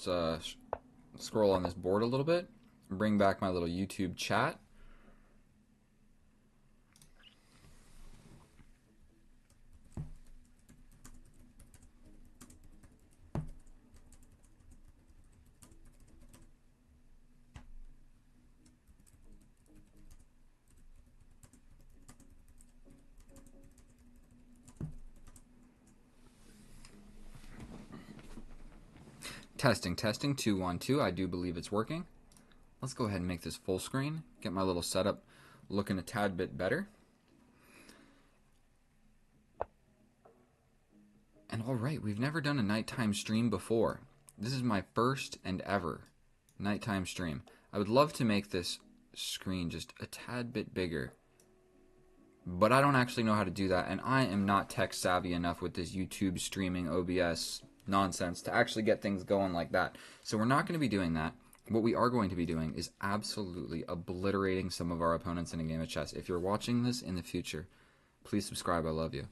Let's scroll on this board a little bit. Bring back my little YouTube chat. Testing, testing, 2, 1, 2. I do believe it's working. Let's go ahead and make this full screen. Get my little setup looking a tad bit better. And alright, we've never done a nighttime stream before. This is my first and ever nighttime stream. I would love to make this screen just a tad bit bigger, but I don't actually know how to do that, and I am not tech savvy enough with this YouTube streaming OBS nonsense to actually get things going like that. So we're not going to be doing that. What we are going to be doing is absolutely obliterating some of our opponents in a game of chess. If you're watching this in the future, please subscribe. I love you.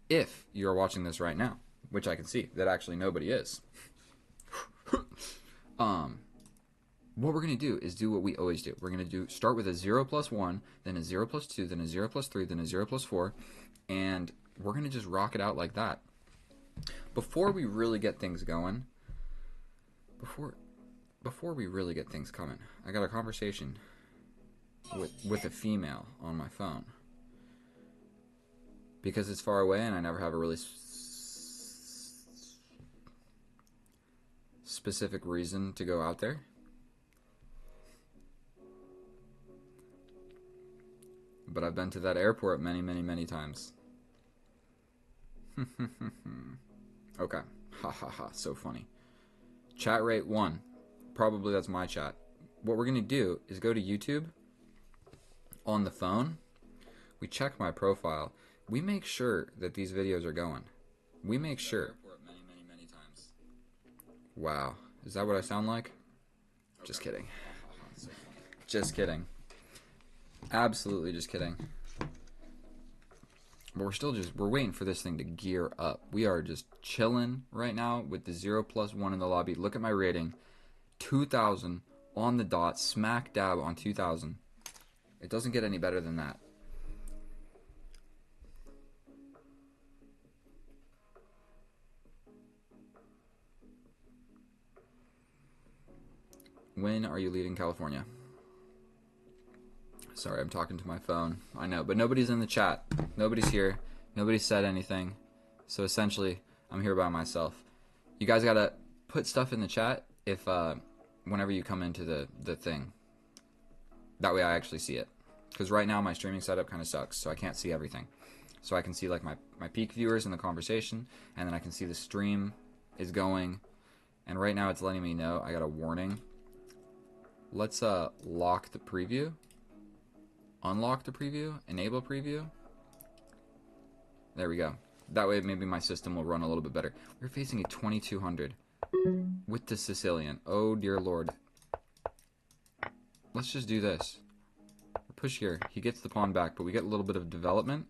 If you're watching this right now, which I can see that actually nobody is, what we're going to do is do what we always do. We're going to start with a 0 plus 1, then a 0 plus 2, then a 0 plus 3, then a 0 plus 4, and we're going to just rock it out like that. Before we really get things going, before we really get things coming, I got a conversation with a female on my phone. Because it's far away and I never have a really specific reason to go out there. But I've been to that airport many, many, many times. Okay. Ha ha ha. So funny. Chat rate 1. Probably that's my chat. What we're going to do is go to YouTube on the phone. We check my profile. We make sure that these videos are going. We make sure. Many, many, many times. Wow. Is that what I sound like? Okay. Just kidding. Just kidding. Absolutely just kidding. But we're waiting for this thing to gear up. We are just chilling right now with the 0 plus 1 in the lobby. Look at my rating. 2,000 on the dot. Smack dab on 2,000. It doesn't get any better than that. When are you leaving California? Sorry, I'm talking to my phone. I know, but nobody's in the chat. Nobody's here. Nobody said anything. So essentially, I'm here by myself. You guys gotta put stuff in the chat if whenever you come into the thing. That way I actually see it. Because right now my streaming setup kind of sucks, so I can't see everything. So I can see like my peak viewers in the conversation, and then I can see the stream is going. And right now it's letting me know I got a warning. Let's lock the preview. Unlock the preview, enable preview. There we go. That way maybe my system will run a little bit better. We're facing a 2200 with the Sicilian. Oh dear Lord. Let's just do this. Push here. He gets the pawn back, but we get a little bit of development.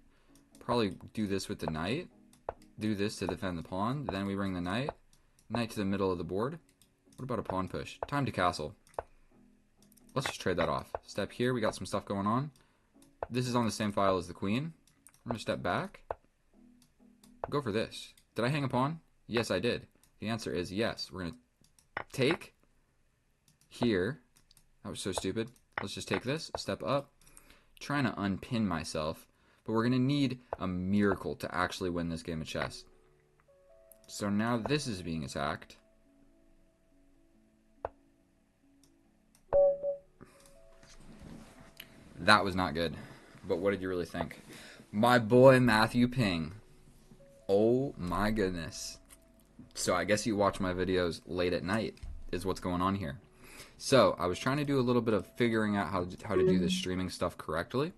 Probably do this with the knight. Do this to defend the pawn. Then we bring the knight. Knight to the middle of the board. What about a pawn push? Time to castle. Let's just trade that off. Step here. We got some stuff going on. This is on the same file as the queen. I'm going to step back. Go for this. Did I hang a pawn? Yes, I did. The answer is yes. We're going to take here. That was so stupid. Let's just take this. Step up. Trying to unpin myself. But we're going to need a miracle to actually win this game of chess. So now this is being attacked. That was not good. But what did you really think? My boy Matthew Ping. Oh my goodness. So I guess you watch my videos late at night is what's going on here. So I was trying to do a little bit of figuring out how to do this streaming stuff correctly.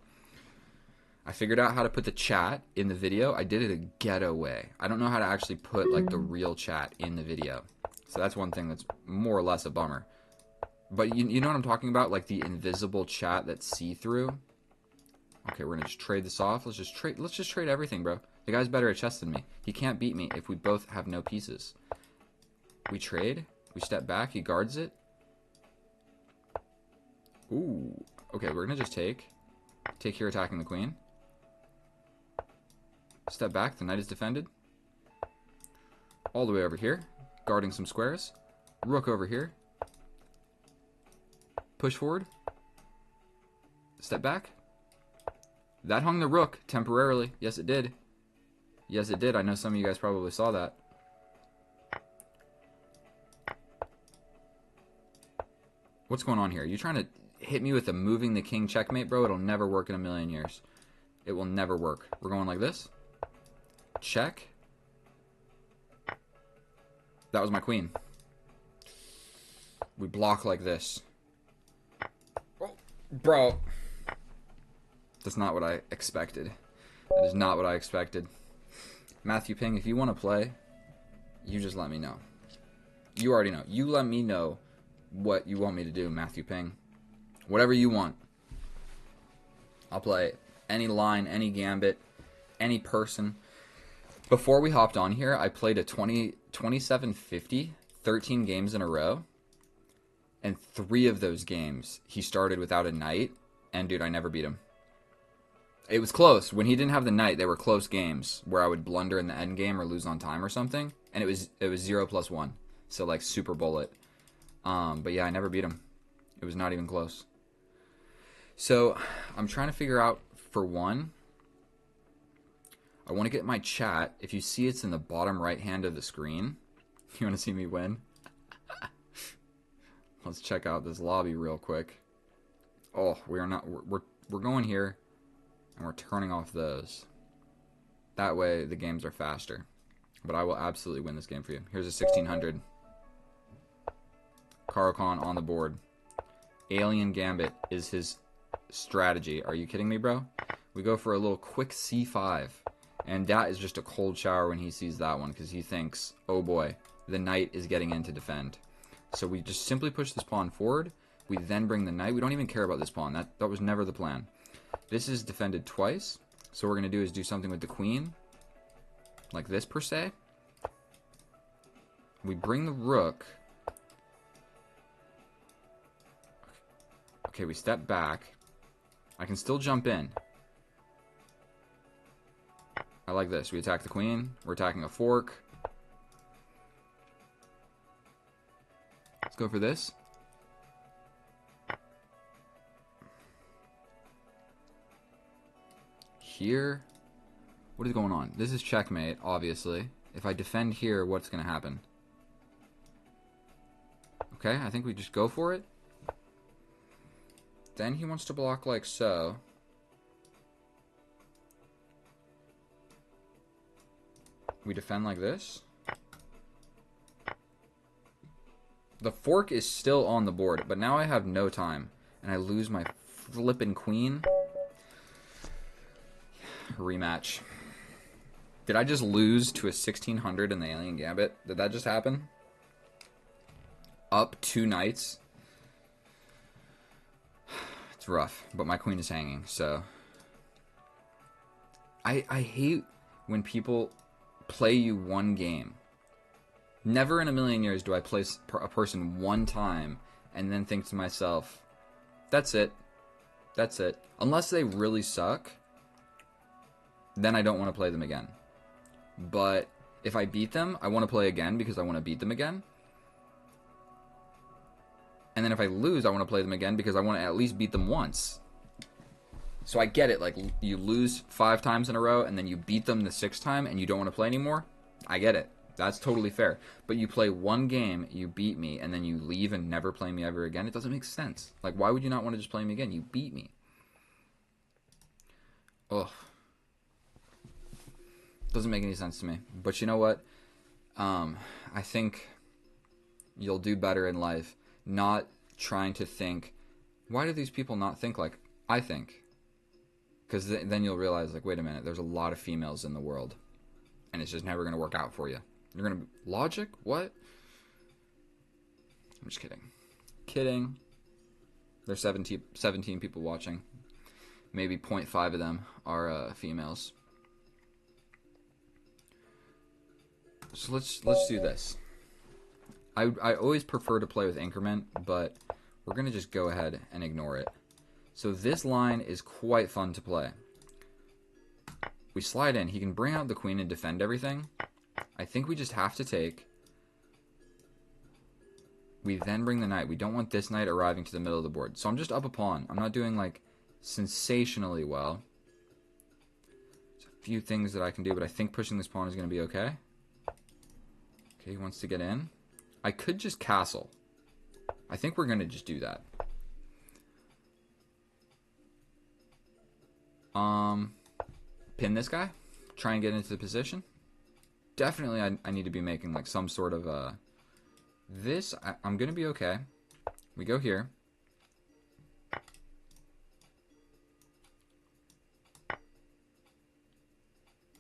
I figured out how to put the chat in the video. I did it a ghetto way. I don't know how to actually put like the real chat in the video. So that's one thing that's more or less a bummer. But you know what I'm talking about? Like the invisible chat that's see-through. Okay, we're gonna just trade this off. Let's just trade everything, bro. The guy's better at chess than me. He can't beat me if we both have no pieces. We trade. We step back. He guards it. Ooh. Okay, we're going to just take. Take here attacking the queen. Step back. The knight is defended. All the way over here. Guarding some squares. Rook over here. Push forward. Step back. That hung the rook temporarily. Yes, it did. Yes, it did. I know some of you guys probably saw that. What's going on here? Are you trying to hit me with a moving the king checkmate, bro? It'll never work in a million years. It will never work. We're going like this. Check. That was my queen. We block like this. Oh, bro. That's not what I expected. That is not what I expected. Matthew Ping, if you want to play, you just let me know. You already know. You let me know what you want me to do, Matthew Ping. Whatever you want. I'll play any line, any gambit, any person. Before we hopped on here, I played a 2750, 13 games in a row. And 3 of those games, he started without a knight. And, dude, I never beat him. It was close. When he didn't have the knight, they were close games where I would blunder in the end game or lose on time or something. And it was 0+1. So, like, super bullet. But, yeah, I never beat him. It was not even close. So, I'm trying to figure out, for one, I want to get my chat. If you see it's in the bottom right hand of the screen, you want to see me win? Let's check out this lobby real quick. Oh, we are not. We're going here, and we're turning off those. That way, the games are faster. But I will absolutely win this game for you. Here's a 1600. Caro-Kann on the board. Alien Gambit is his strategy. Are you kidding me, bro? We go for a little quick c5. And that is just a cold shower when he sees that one, because he thinks, oh boy, the knight is getting in to defend. So we just simply push this pawn forward. We then bring the knight. We don't even care about this pawn. That was never the plan. This is defended twice. So what we're going to do is do something with the queen. Like this, per se. We bring the rook. Okay, we step back. I can still jump in. I like this. We attack the queen. We're attacking a fork. Let's go for this. Here. What is going on? This is checkmate, obviously. If I defend here, what's going to happen? Okay, I think we just go for it. Then he wants to block like so. We defend like this. The fork is still on the board, but now I have no time. And I lose my flippin' queen. Rematch. Did I just lose to a 1600 in the Alien Gambit? Did that just happen? Up 2 knights. It's rough, but my queen is hanging, so... I hate when people play you one game. Never in a million years do I play a person one time and then think to myself, that's it. That's it. Unless they really suck, then I don't want to play them again. But if I beat them, I want to play again because I want to beat them again. And then if I lose, I want to play them again because I want to at least beat them once. So I get it, like, you lose 5 times in a row and then you beat them the 6th time and you don't want to play anymore. I get it. That's totally fair. But you play one game, you beat me, and then you leave and never play me ever again. It doesn't make sense. Like, why would you not want to just play me again? You beat me. Ugh. Doesn't make any sense to me. But you know what? I think you'll do better in life not trying to think, why do these people not think like I think? Because then you'll realize, like, wait a minute, there's a lot of females in the world. And it's just never going to work out for you. You're going to... Logic? What? I'm just kidding. Kidding. There's 17 people watching. Maybe 0.5 of them are females. So let's do this. I always prefer to play with increment, but we're going to just go ahead and ignore it. So this line is quite fun to play. We slide in. He can bring out the queen and defend everything. I think we just have to take. We then bring the knight. We don't want this knight arriving to the middle of the board. So I'm just up a pawn. I'm not doing, like, sensationally well. There's a few things that I can do, but I think pushing this pawn is going to be okay. Okay, he wants to get in. I could just castle. I think we're going to just do that. Pin this guy. Try and get into the position. Definitely I need to be making, like, some sort of this. I'm going to be okay. We go here.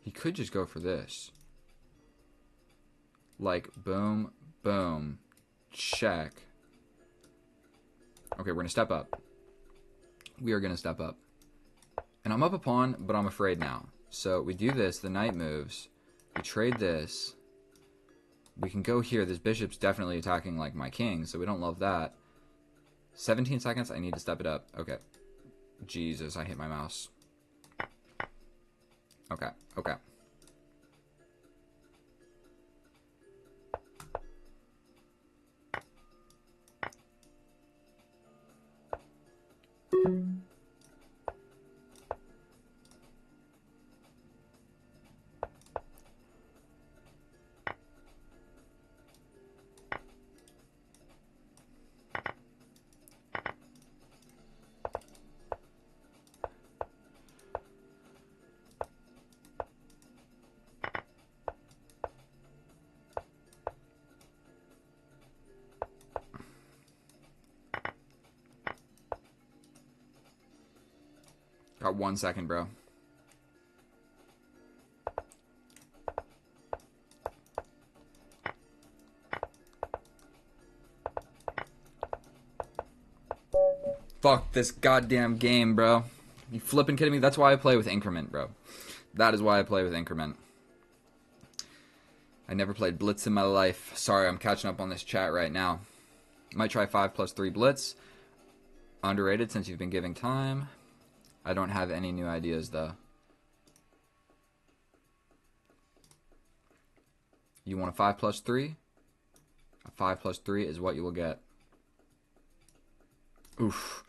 He could just go for this. Like, boom, boom, check. Okay, we're going to step up. We are going to step up. And I'm up a pawn, but I'm afraid now. So we do this. The knight moves. We trade this. We can go here. This bishop's definitely attacking, like, my king, so we don't love that. 17 seconds. I need to step it up. Okay. Jesus, I hit my mouse. Okay, okay. Got 1 second, bro. Fuck this goddamn game, bro. You flipping kidding me? That's why I play with increment, bro. That is why I play with increment. I never played blitz in my life. Sorry, I'm catching up on this chat right now. Might try 5+3 blitz. Underrated since you've been giving time. I don't have any new ideas, though. You want a 5+3? A 5+3 is what you will get. Oof.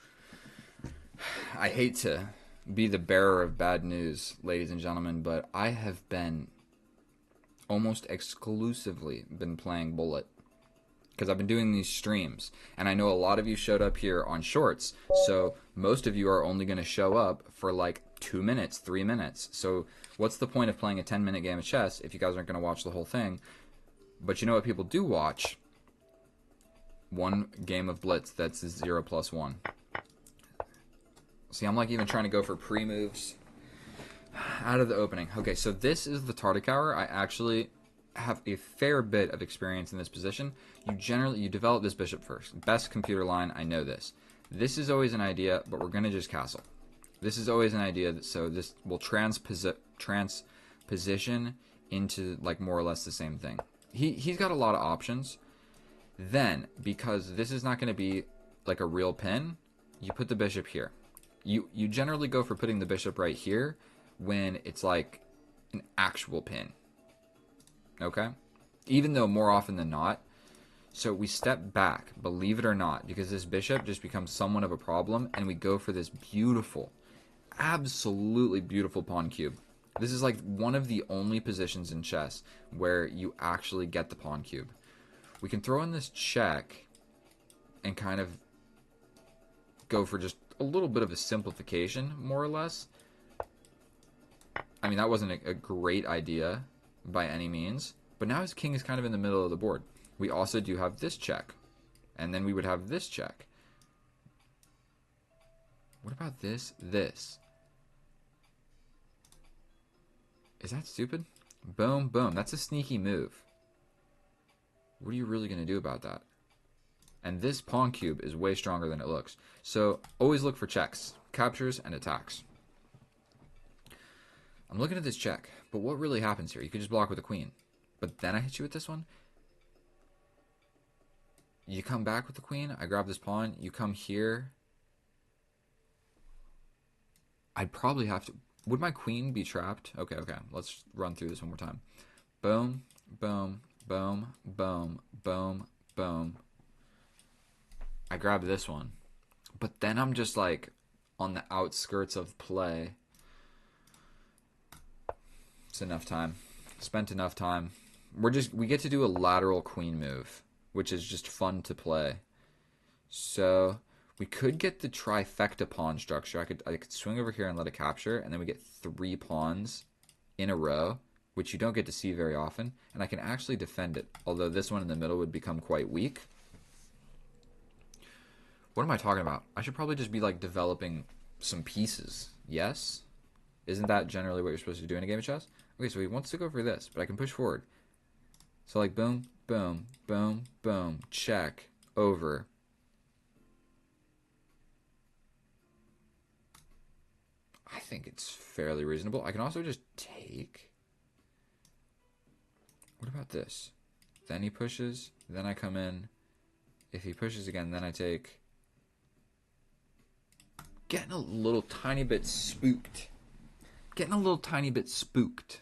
I hate to be the bearer of bad news, ladies and gentlemen, but I have been almost exclusively been playing bullet. Because I've been doing these streams, and I know a lot of you showed up here on shorts, so most of you are only going to show up for like 2 minutes, 3 minutes. So what's the point of playing a 10-minute game of chess if you guys aren't going to watch the whole thing? But you know what people do watch? One game of blitz that's 0+1. See, I'm like even trying to go for pre-moves out of the opening. Okay, so this is the Tartakower. I actually have a fair bit of experience in this position. You develop this bishop first. Best computer line, I know this. This is always an idea, but we're going to just castle. This is always an idea, so this will transposition into like more or less the same thing. He's got a lot of options. Then, because this is not going to be like a real pin, you put the bishop here. You generally go for putting the bishop right here when it's like an actual pin. Okay? Even though more often than not. So we step back, believe it or not, because this bishop just becomes somewhat of a problem, and we go for this beautiful, absolutely beautiful pawn cube. This is like one of the only positions in chess where you actually get the pawn cube. We can throw in this check and kind of go for just a little bit of a simplification, more or less. I mean, that wasn't a great idea by any means, but now his king is kind of in the middle of the board. We also do have this check, and then we would have this check. What about this? This. Is that stupid? Boom, boom. That's a sneaky move. What are you really going to do about that? And this pawn cube is way stronger than it looks. So always look for checks, captures, and attacks. I'm looking at this check, but what really happens here? You could just block with a queen. But then I hit you with this one. You come back with the queen. I grab this pawn. You come here. I'd probably have to... Would my queen be trapped? Okay, okay. Let's run through this one more time. Boom, boom, boom, boom, boom, boom. I grab this one. But then I'm just like on the outskirts of play. It's enough time. Spent enough time. We get to do a lateral queen move, which is just fun to play. So we could get the trifecta pawn structure. I could swing over here and let it capture, and then we get 3 pawns in a row, which you don't get to see very often, and I can actually defend it, although this one in the middle would become quite weak. What am I talking about? I should probably just be like developing some pieces. Yes? Isn't that generally what you're supposed to do in a game of chess? Okay, so he wants to go for this, but I can push forward. So like boom, boom, boom, boom, check, over. I think it's fairly reasonable. I can also just take. What about this? Then he pushes, then I come in. If he pushes again, then I take. Getting a little tiny bit spooked. Getting a little tiny bit spooked.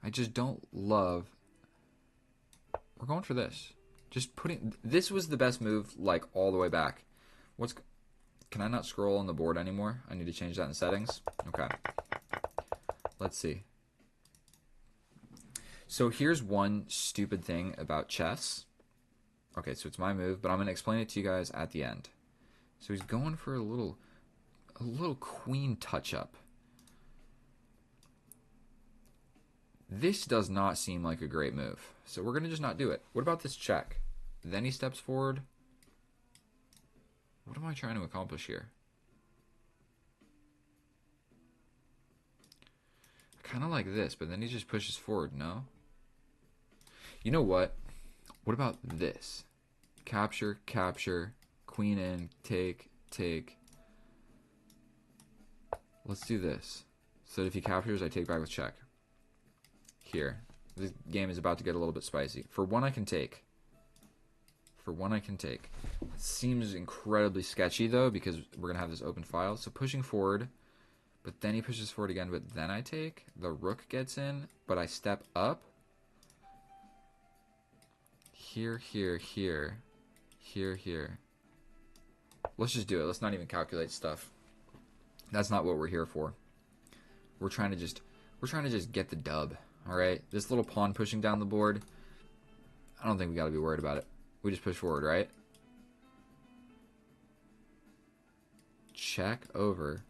I just don't love. We're going for this. Just putting. This was the best move, like all the way back. Can I not scroll on the board anymore? I need to change that in settings. Okay. Let's see. So here's one stupid thing about chess. Okay, so it's my move, but I'm going to explain it to you guys at the end. So he's going for a little queen touch-up. This does not seem like a great move. So we're going to just not do it. What about this check? Then he steps forward. What am I trying to accomplish here? I kind of like this, but then he just pushes forward, no? You know what? What about this? Capture, capture, queen in, take, take. Let's do this. So if he captures, I take back with check. Here. This game is about to get a little bit spicy. For one, I can take. For one, I can take. It seems incredibly sketchy, though, because we're going to have this open file. So pushing forward, but then he pushes forward again, but then I take. The rook gets in, but I step up. Here, here, here. Here, here. Let's just do it. Let's not even calculate stuff. That's not what we're here for. We're trying to just get the dub. All right? This little pawn pushing down the board, I don't think we got to be worried about it. We just push forward, right? Check over.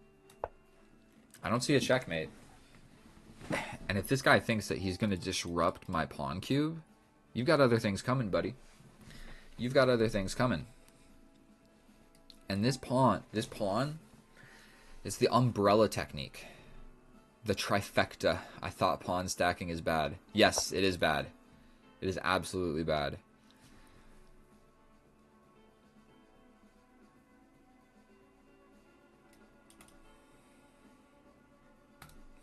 I don't see a checkmate. And if this guy thinks that he's going to disrupt my pawn cube, you've got other things coming, buddy. You've got other things coming. And this pawn is the umbrella technique. The trifecta. I thought pawn stacking is bad. Yes, it is bad. It is absolutely bad.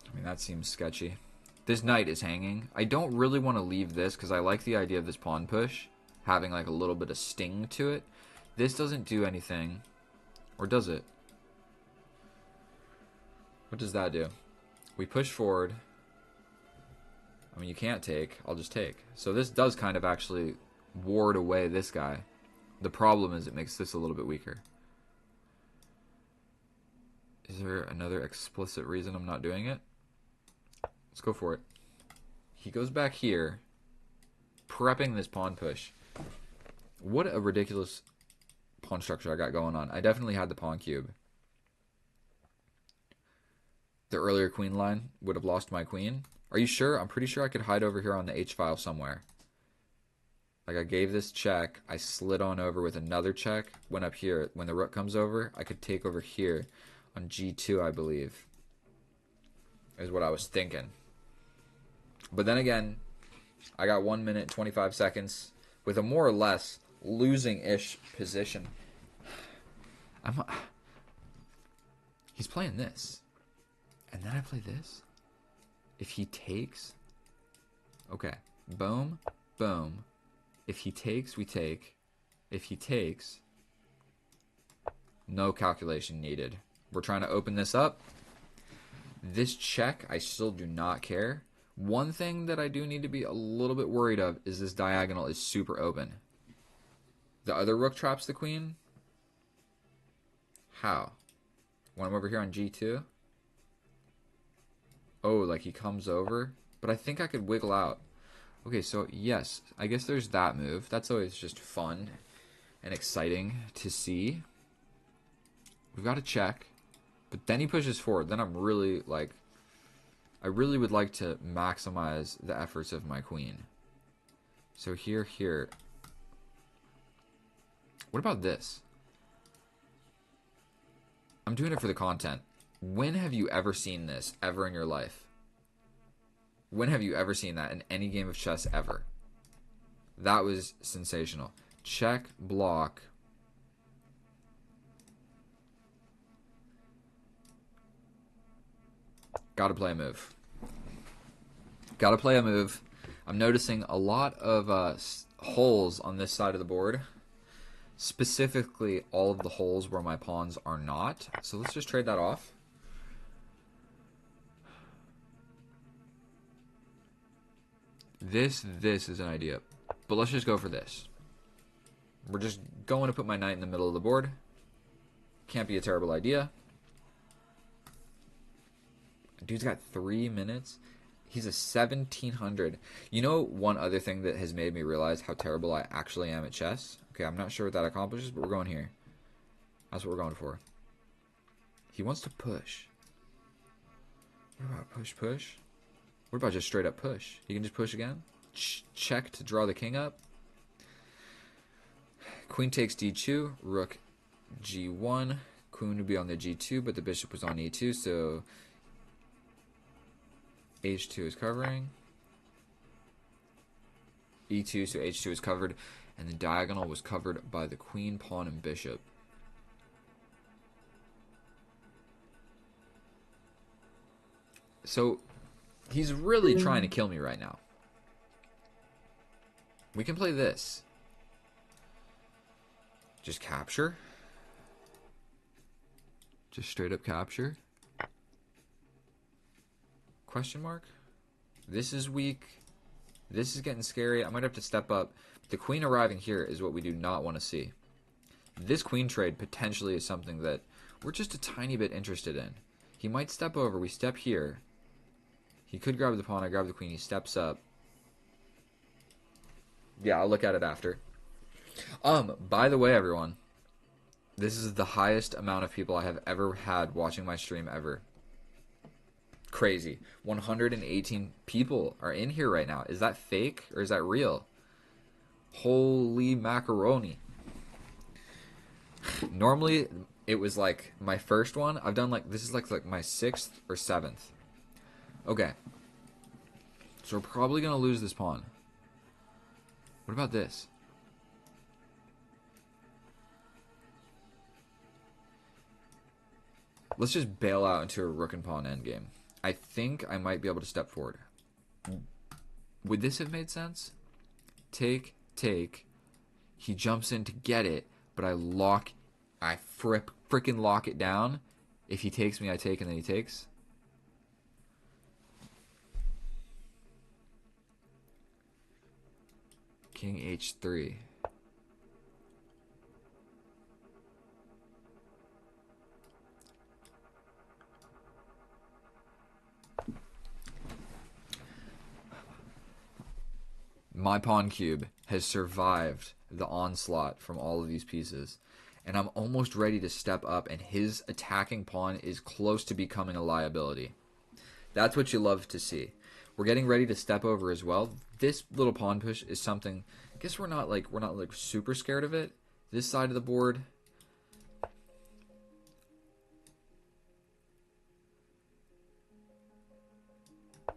I mean, that seems sketchy. This knight is hanging. I don't really want to leave this because I like the idea of this pawn push having like a little bit of sting to it. This doesn't do anything. Or does it? What does that do? We push forward. I mean, you can't take. I'll just take. So this does kind of actually ward away this guy. The problem is it makes this a little bit weaker. Is there another explicit reason I'm not doing it? Let's go for it. He goes back here, prepping this pawn push. What a ridiculous pawn structure I got going on. I definitely had the pawn cube. The earlier queen line would have lost my queen. Are you sure? I'm pretty sure I could hide over here on the H file somewhere. Like I gave this check, I slid on over with another check, went up here. When the rook comes over, I could take over here on G2, I believe, is what I was thinking. But then again, I got 1 minute, 25 seconds with a more or less losing-ish position. He's playing this. And then I play this. If he takes... Okay. Boom. Boom. If he takes, we take. If he takes, no calculation needed. We're trying to open this up. This check, I still do not care. One thing that I do need to be a little bit worried of is this diagonal is super open. The other rook traps the queen. How? When I'm over here on g2? Oh, like he comes over? But I think I could wiggle out. Okay, so yes, I guess there's that move. That's always just fun and exciting to see. We've got to check. But then he pushes forward. Then I'm really, like... I really would like to maximize the efforts of my queen. So here. What about this? I'm doing it for the content. When have you ever seen this ever in your life? When have you ever seen that in any game of chess ever? That was sensational. Check, block. Gotta play a move. Gotta play a move. I'm noticing a lot of holes on this side of the board. Specifically, all of the holes where my pawns are not. So let's just trade that off. This is an idea. But let's just go for this. We're just going to put my knight in the middle of the board. Can't be a terrible idea. Dude's got 3 minutes. He's a 1700. You know one other thing that has made me realize how terrible I actually am at chess? Okay, I'm not sure what that accomplishes, but we're going here. That's what we're going for. He wants to push. What about push? What about just straight up push? He can just push again? Check to draw the king up. Queen takes d2, rook g1. Queen would be on the g2, but the bishop was on e2, so h2 is covering. e2, so h2 is covered, and the diagonal was covered by the queen, pawn, and bishop. So he's really trying to kill me right now. We can play this. Just capture. Just straight up capture. Question mark? This is weak. This is getting scary. I might have to step up. The queen arriving here is what we do not want to see. This queen trade potentially is something that we're just a tiny bit interested in. He might step over. We step here. He could grab the pawn. I grab the queen. He steps up. Yeah, I'll look at it after. By the way, everyone, this is the highest amount of people I have ever had watching my stream ever. Crazy. 118 people are in here right now. Is that fake or is that real? Holy macaroni. Normally, it was like my first one. I've done like, this is like my 6th or 7th. Okay. So we're probably going to lose this pawn. What about this? Let's just bail out into a rook and pawn endgame. I think I might be able to step forward. Would this have made sense? Take. He jumps in to get it, but I frickin' lock it down. If he takes me, I take, and then he takes. King h3. My pawn cube has survived the onslaught from all of these pieces. And I'm almost ready to step up, and his attacking pawn is close to becoming a liability. That's what you love to see. We're getting ready to step over as well. This little pawn push is something, I guess we're not like super scared of it. This side of the board,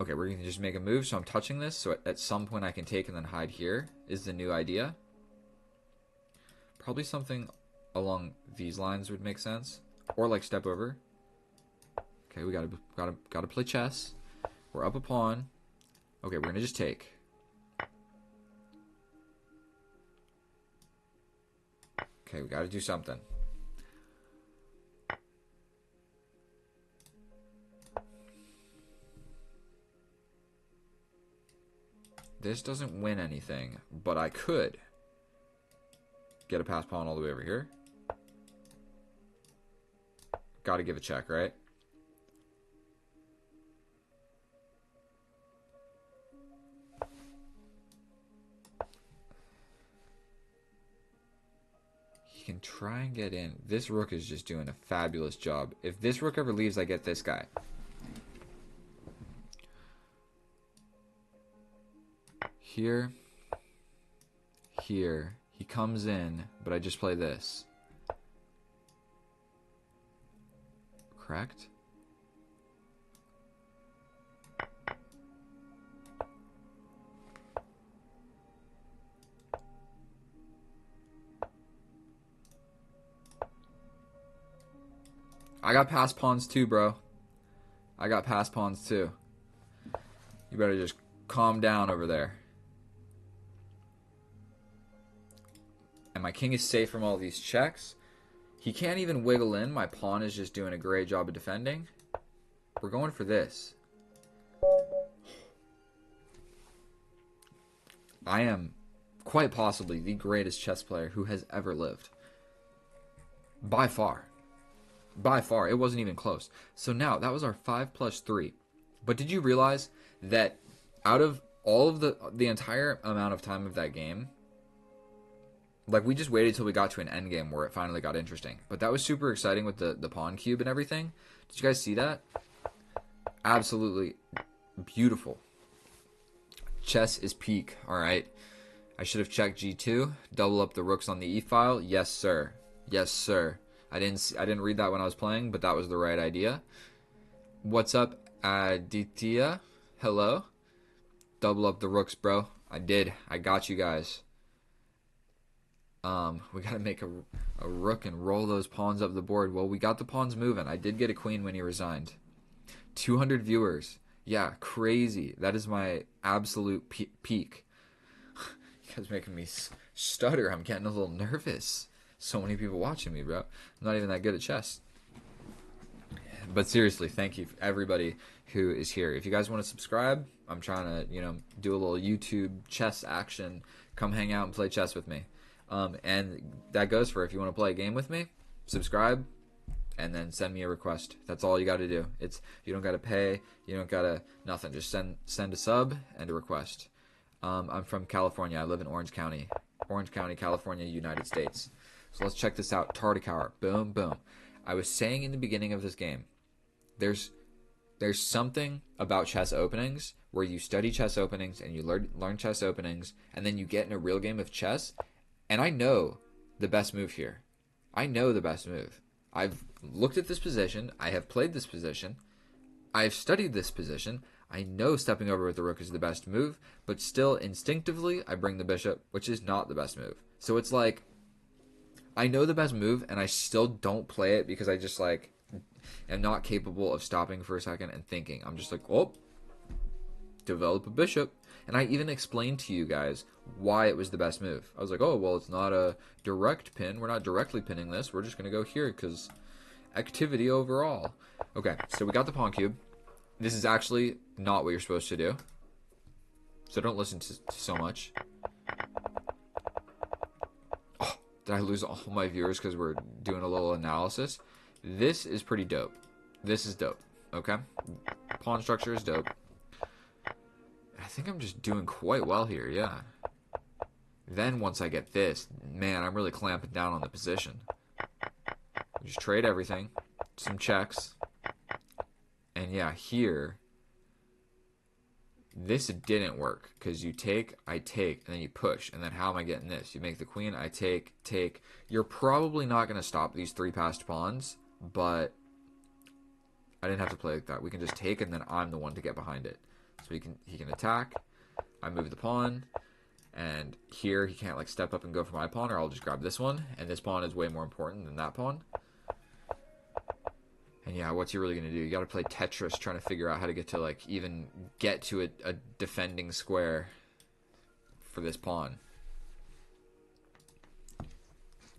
okay, we're going to just make a move, so I'm touching this, so at some point I can take and then hide here, is the new idea. Probably something along these lines would make sense. Or like step over. Okay, we gotta play chess. We're up a pawn. Okay, we're going to just take. Okay, we got to do something. This doesn't win anything, but I could get a pass pawn all the way over here. Got to give a check, right? He can try and get in. This rook is just doing a fabulous job. If this rook ever leaves, I get this guy. Here. Here. He comes in, but I just play this. Correct? I got pass pawns too, bro. I got pass pawns too. You better just calm down over there. And my king is safe from all these checks. He can't even wiggle in. My pawn is just doing a great job of defending. We're going for this. I am quite possibly the greatest chess player who has ever lived. By far. By far. It wasn't even close. So now, that was our 5 plus 3. But did you realize that out of all of the entire amount of time of that game, like, we just waited till we got to an endgame where it finally got interesting. But that was super exciting with the pawn cube and everything. Did you guys see that? Absolutely beautiful. Chess is peak, alright? I should have checked G2. Double up the rooks on the E-file. Yes, sir. Yes, sir. I didn't read that when I was playing, but that was the right idea. What's up, Aditya? Hello? Double up the rooks, bro. I did. I got you guys. We gotta make a rook and roll those pawns up the board. Well, we got the pawns moving. I did get a queen when he resigned. 200 viewers. Yeah, crazy. That is my absolute peak. You guys making me stutter. I'm getting a little nervous. So many people watching me, bro. I'm not even that good at chess. But seriously, thank you everybody who is here. If you guys want to subscribe, I'm trying to, do a little YouTube chess action. Come hang out and play chess with me. And that goes for if you want to play a game with me, subscribe, and then send me a request. That's all you got to do. You don't got to pay. You don't got to nothing. Just send a sub and a request. I'm from California. I live in Orange County, California, United States. So let's check this out. Tartakower. Boom, boom. I was saying in the beginning of this game, there's something about chess openings where you study chess openings and you learn chess openings, and then you get in a real game of chess. And I know the best move here. I know the best move. I've looked at this position. I have played this position. I've studied this position. I know stepping over with the rook is the best move, but still instinctively I bring the bishop, which is not the best move. So it's like, I know the best move and I still don't play it because I just am not capable of stopping for a second and thinking. I'm just like, oh, develop a bishop. And I even explained to you guys why it was the best move. I was like, oh, well, it's not a direct pin. We're not directly pinning this. We're just going to go here because activity overall. Okay, so we got the pawn cube. This is actually not what you're supposed to do. So don't listen to so much. Oh, did I lose all my viewers because we're doing a little analysis? This is pretty dope. This is dope, okay? Pawn structure is dope. I think I'm just doing quite well here, yeah. Then once I get this, man, I'm really clamping down on the position. Just trade everything, some checks, and yeah, here, this didn't work, because you take, I take, and then you push, and then how am I getting this? You make the queen, I take, take. You're probably not going to stop these 3 passed pawns, but I didn't have to play like that. We can just take, and then I'm the one to get behind it. So he can attack. I move the pawn, and here he can't step up and go for my pawn, or I'll just grab this one, and this pawn is way more important than that pawn. And yeah, what's he really gonna do? You gotta play Tetris, trying to figure out how to get to even get to a defending square for this pawn.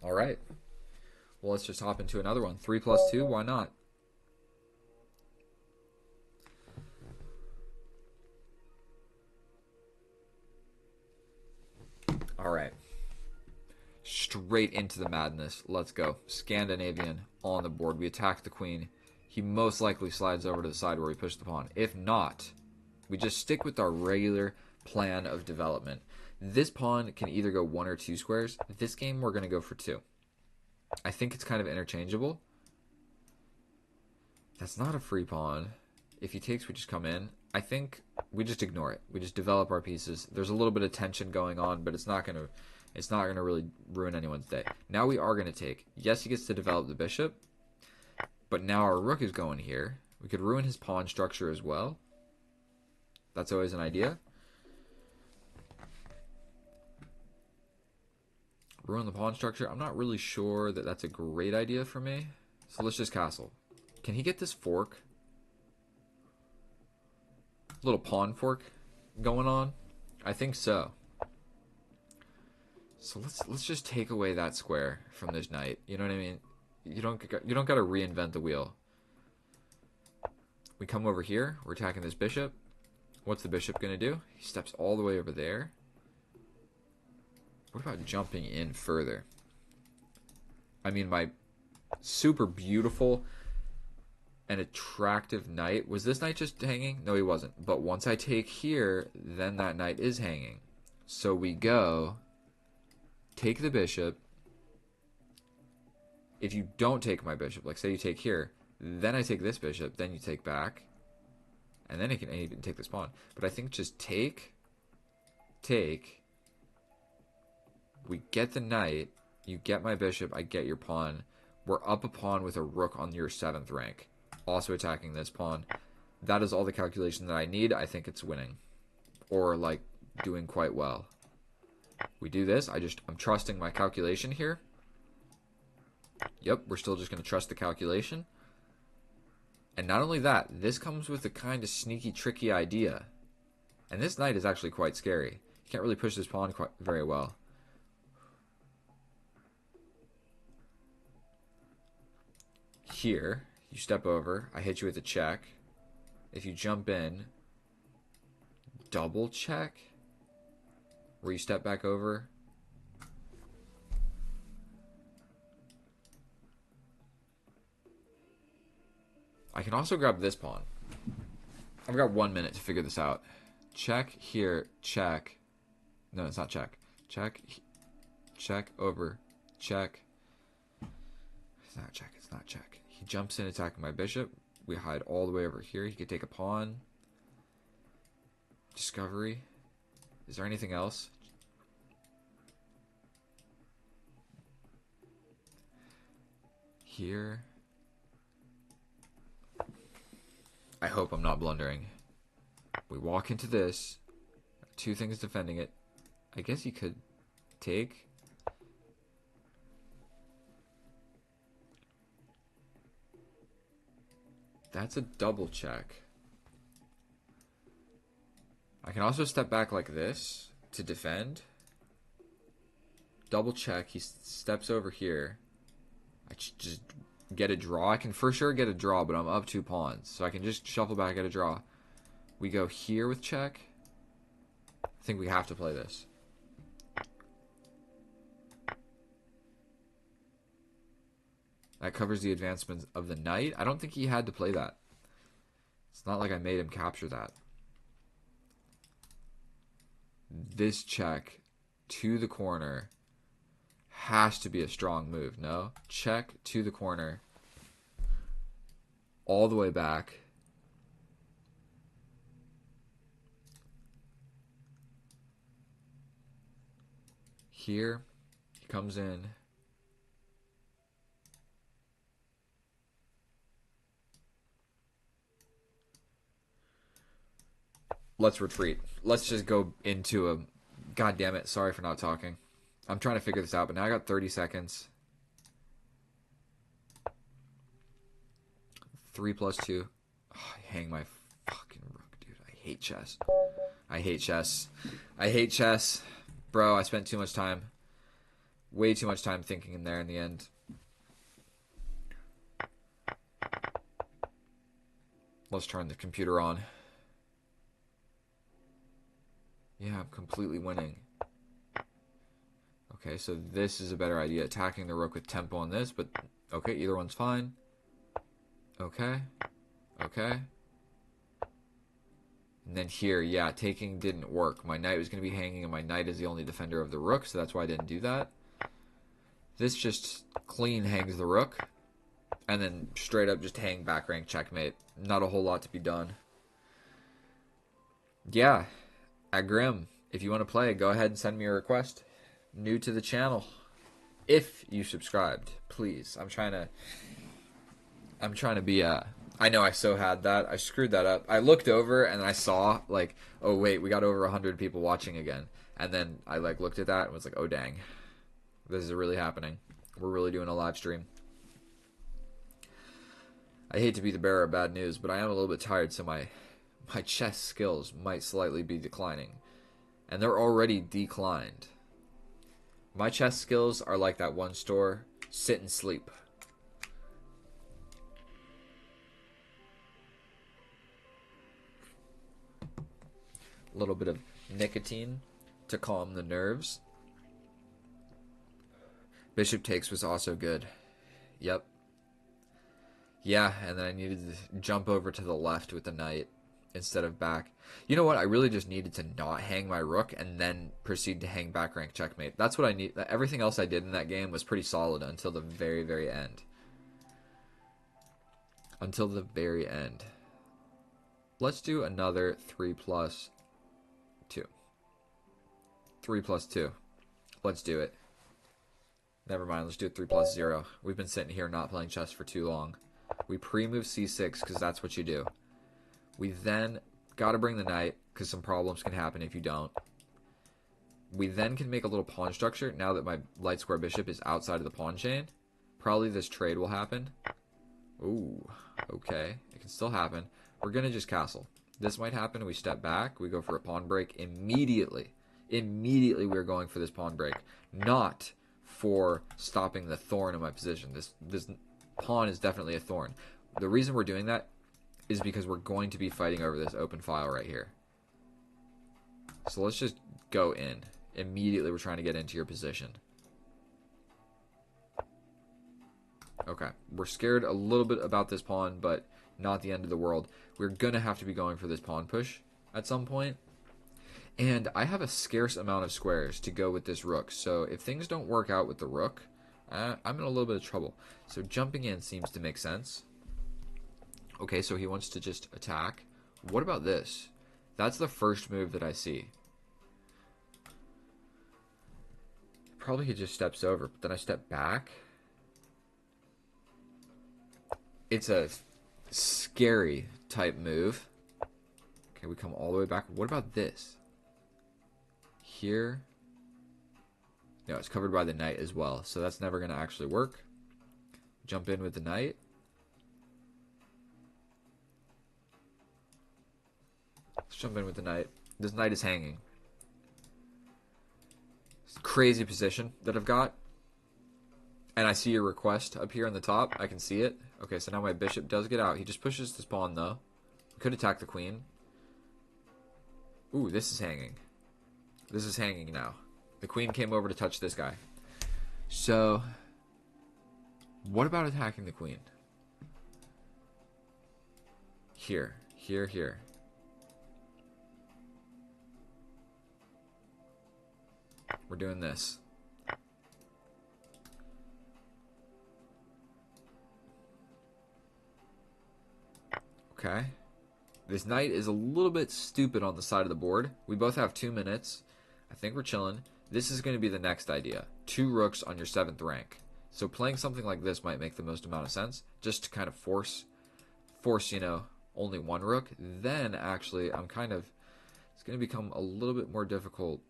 All right. Well, let's just hop into another one. 3 plus 2, why not? All right. Straight into the madness. Let's go. Scandinavian on the board. We attack the queen. He most likely slides over to the side where we push the pawn. If not, we just stick with our regular plan of development. This pawn can either go 1 or 2 squares. This game, we're going to go for 2. I think it's kind of interchangeable. That's not a free pawn. If he takes, we just come in. I think we just ignore it. We just develop our pieces. There's a little bit of tension going on, but it's not going to really ruin anyone's day. Now we are going to take. Yes, he gets to develop the bishop, but now our rook is going here. We could ruin his pawn structure as well. That's always an idea. Ruin the pawn structure. I'm not really sure that that's a great idea for me. So let's just castle. Can he get this fork? Little pawn fork going on? I think so. So let's just take away that square from this knight. You know what I mean? You don't got to reinvent the wheel. We come over here. We're attacking this bishop. What's the bishop going to do? He steps all the way over there. What about jumping in further? I mean, my super beautiful and attractive knight. Was this knight just hanging? No, he wasn't. But once I take here, then that knight is hanging. So we go, take the bishop. If you don't take my bishop, like say you take here, then I take this bishop, then you take back, and then he can even take this pawn. But I think just take, we get the knight, you get my bishop, I get your pawn. We're up a pawn with a rook on your 7th rank. Also attacking this pawn. That is all the calculation that I need. I think it's winning. Or, like, doing quite well. We do this. I'm trusting my calculation here. Yep, we're still just going to trust the calculation. And not only that, this comes with a kind of sneaky, tricky idea. And this knight is actually quite scary. You can't really push this pawn quite very well. Here, you step over. I hit you with a check. If you jump in, double check. Where you step back over. I can also grab this pawn. I've got 1 minute to figure this out. Check here, check. No, it's not check. Check, check, over, check. It's not check, it's not check. He jumps in attacking my bishop. We hide all the way over here. He could take a pawn. Discovery. Is there anything else? Here. I hope I'm not blundering. We walk into this. 2 things defending it. I guess you could take. That's a double check. I can also step back like this to defend. Double check. He steps over here. I just get a draw. I can for sure get a draw, but I'm up 2 pawns. So I can just shuffle back, get a draw. We go here with check. I think we have to play this. That covers the advancement of the knight. I don't think he had to play that. It's not like I made him capture that. This check to the corner has to be a strong move, no? Check to the corner. All the way back. Here, he comes in. Let's retreat. Let's just go into a... God damn it, sorry for not talking. I'm trying to figure this out, but now I got 30 seconds. 3 plus 2. Oh, I hang my fucking rook, dude. I hate chess. I hate chess. I hate chess. Bro, I spent too much time. Way too much time thinking in there in the end. Let's turn the computer on. Yeah, I'm completely winning. Okay, so this is a better idea. Attacking the rook with tempo on this, but okay, either one's fine. Okay. Okay. And then here, yeah, taking didn't work. My knight was going to be hanging, and my knight is the only defender of the rook, so that's why I didn't do that. This just clean hangs the rook, and then straight up just hang back rank checkmate. Not a whole lot to be done. Yeah, at Grim, if you want to play, go ahead and send me a request. New to the channel. If you subscribed, please. I'm trying to be I know I so had that. I screwed that up. I looked over and I saw like, oh wait, we got over 100 people watching again. And then I like looked at that and was like, oh dang. This is really happening. We're really doing a live stream. I hate to be the bearer of bad news, but I am a little bit tired, so my chess skills might slightly be declining. And they're already declined. My chess skills are like that one store, sit and sleep. A little bit of nicotine to calm the nerves. Bishop takes was also good. Yep. Yeah, and then I needed to jump over to the left with the knight instead of back. You know what? I really just needed to not hang my rook and then proceed to hang back rank checkmate. That's what I need. Everything else I did in that game was pretty solid until the very, very end. Until the very end. Let's do another 3+2. 3+2. Let's do it. Never mind, let's do it 3+0. We've been sitting here not playing chess for too long. We pre-move c6 because that's what you do. We then got to bring the knight because some problems can happen if you don't. We then can make a little pawn structure now that my light square bishop is outside of the pawn chain. Probably this trade will happen. Ooh, okay. It can still happen. We're going to just castle. This might happen. We step back. We go for a pawn break immediately. Immediately we're going for this pawn break. Not for stopping the thorn in my position. This pawn is definitely a thorn. The reason we're doing that is because we're going to be fighting over this open file right here. So let's just go in. Immediately we're trying to get into your position. Okay, we're scared a little bit about this pawn, but not the end of the world. We're going to have to be going for this pawn push at some point. And I have a scarce amount of squares to go with this rook. So if things don't work out with the rook, I'm in a little bit of trouble. So jumping in seems to make sense. Okay, so he wants to just attack. What about this? That's the first move that I see. Probably he just steps over, but then I step back. It's a scary type move. Okay, we come all the way back. What about this? Here. No, it's covered by the knight as well, so that's never going to actually work. Jump in with the knight. Let's jump in with the knight. This knight is hanging. It's a crazy position that I've got. And I see your request up here on the top. I can see it. Okay, so now my bishop does get out. He just pushes this pawn, though. We could attack the queen. Ooh, this is hanging. This is hanging now. The queen came over to touch this guy. So, what about attacking the queen? Here, here, here. We're doing this. Okay. This knight is a little bit stupid on the side of the board. We both have 2 minutes. I think we're chilling. This is going to be the next idea. 2 rooks on your 7th rank. So playing something like this might make the most amount of sense. Just to kind of force, you know, only 1 rook. Then, actually, it's going to become a little bit more difficult.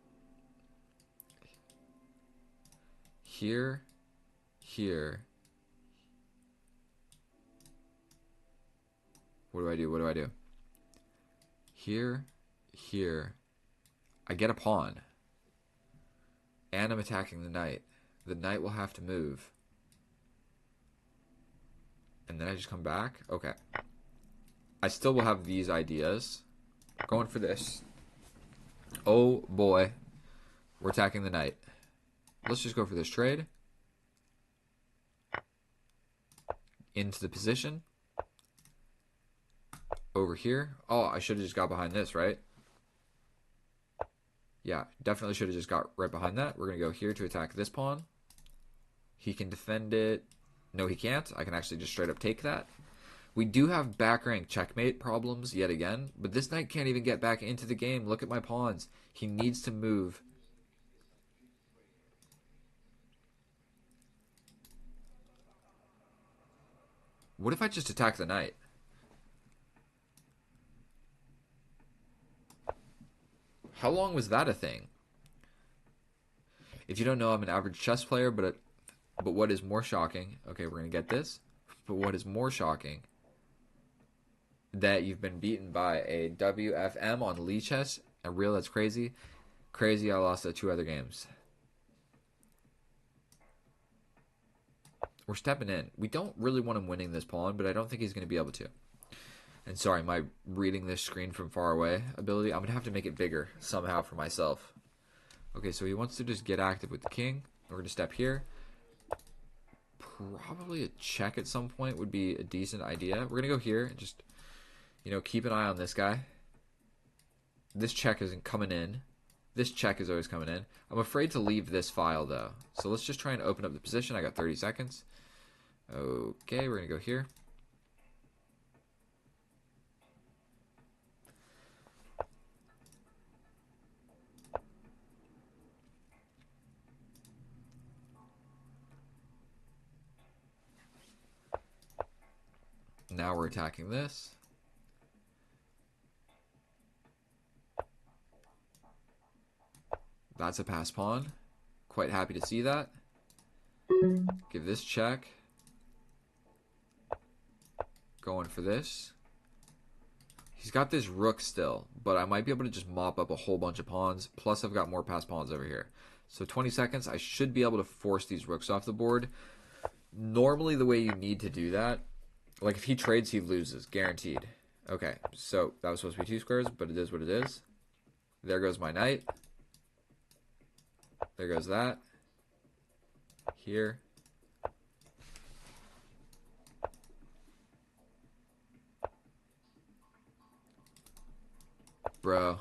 Here, here. What do I do? What do I do? Here, here. I get a pawn. And I'm attacking the knight. The knight will have to move. And then I just come back? Okay. I still will have these ideas. Going for this. Oh boy. We're attacking the knight. Let's just go for this trade. Into the position. Over here. Oh, I should have just got behind this, right? Yeah, definitely should have just got right behind that. We're going to go here to attack this pawn. He can defend it. No, he can't. I can actually just straight up take that. We do have back rank checkmate problems yet again, but this knight can't even get back into the game. Look at my pawns. He needs to move. What if I just attack the knight? How long was that a thing? If you don't know, I'm an average chess player, but what is more shocking... Okay, we're going to get this. But what is more shocking... that you've been beaten by a WFM on Lee Chess. And real, that's crazy. Crazy, I lost 2 other games. We're stepping in. We don't really want him winning this pawn, but I don't think he's going to be able to. And sorry, my reading this screen from far away ability, I'm going to have to make it bigger somehow for myself. Okay, so he wants to just get active with the king. We're going to step here. Probably a check at some point would be a decent idea. We're going to go here and just, you know, keep an eye on this guy. This check isn't coming in. This check is always coming in. I'm afraid to leave this file, though. So let's just try and open up the position. I got 30 seconds. Okay, we're going to go here. Now we're attacking this. That's a pass pawn. Quite happy to see that. Give this check. Going for this. He's got this rook still, but I might be able to just mop up a whole bunch of pawns. Plus, I've got more pass pawns over here. So 20 seconds, I should be able to force these rooks off the board. Normally, the way you need to do that, like if he trades, he loses, guaranteed. Okay, so that was supposed to be 2 squares, but it is what it is. There goes my knight. There goes that. Here. Bro.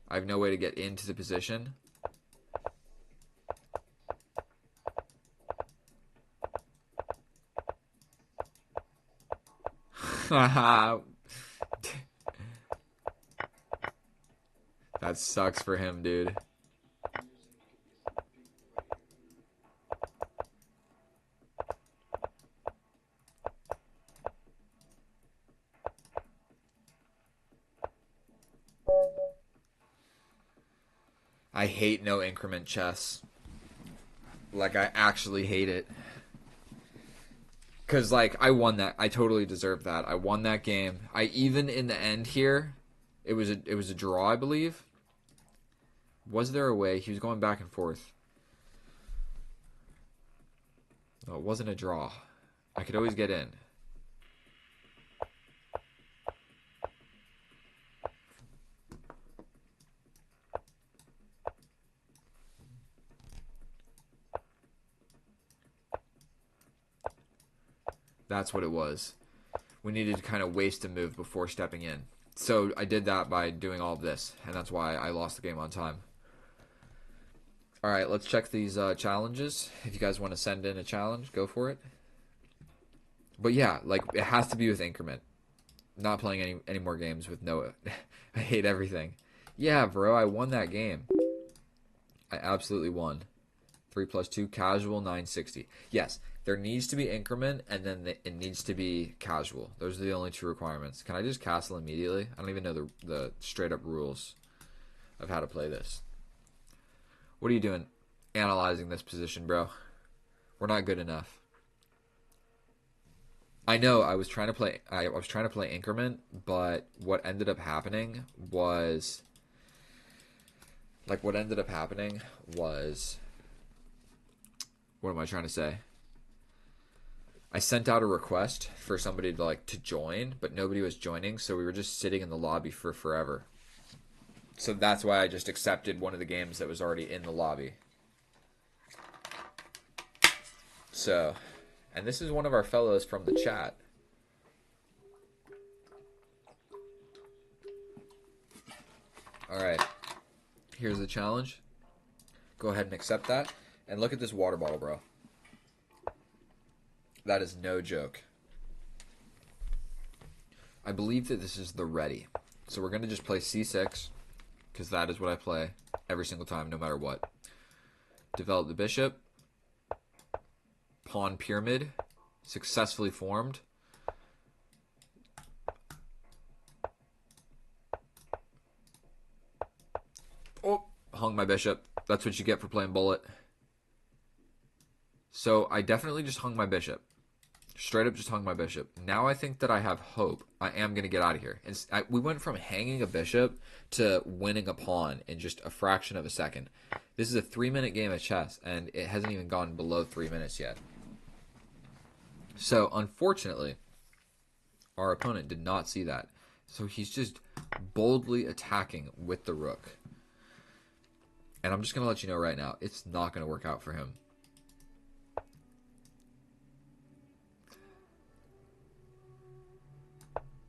I have no way to get into the position. That sucks for him, dude. I hate no increment chess. Like, I actually hate it. Because, like, I won that. I totally deserved that. I won that game. I even, in the end here, it was a draw, I believe. Was there a way? He was going back and forth. No, it wasn't a draw. I could always get in. That's what it was. We needed to kind of waste a move before stepping in. So I did that by doing all of this, and that's why I lost the game on time. All right, let's check these challenges. If you guys want to send in a challenge, go for it. But yeah, like, it has to be with increment. Not playing any more games with no... I hate everything. Yeah, bro, I won that game. I absolutely won. 3 plus 2, casual, 960. Yes, there needs to be increment, and then it needs to be casual. Those are the only 2 requirements. Can I just castle immediately? I don't even know the straight-up rules of how to play this. What are you doing analyzing this position, bro? We're not good enough. I know I was trying to play increment, but what ended up happening was What am I trying to say? I sent out a request for somebody to to join, but nobody was joining, so we were just sitting in the lobby for forever. So that's why I just accepted one of the games that was already in the lobby. So, and this is one of our fellows from the chat. Alright, here's the challenge. Go ahead and accept that. And look at this water bottle, bro. That is no joke. I believe that this is the ready. So we're going to just play C6, because that is what I play every single time, no matter what. Develop the bishop. Pawn pyramid. Successfully formed. Oh, hung my bishop. That's what you get for playing bullet. So I definitely just hung my bishop. Straight up just hung my bishop. Now I think that I have hope. I am going to get out of here. We went from hanging a bishop to winning a pawn in just a fraction of a second. This is a 3-minute game of chess, and it hasn't even gone below 3 minutes yet. So, unfortunately, our opponent did not see that. So he's just boldly attacking with the rook. And I'm just going to let you know right now, it's not going to work out for him.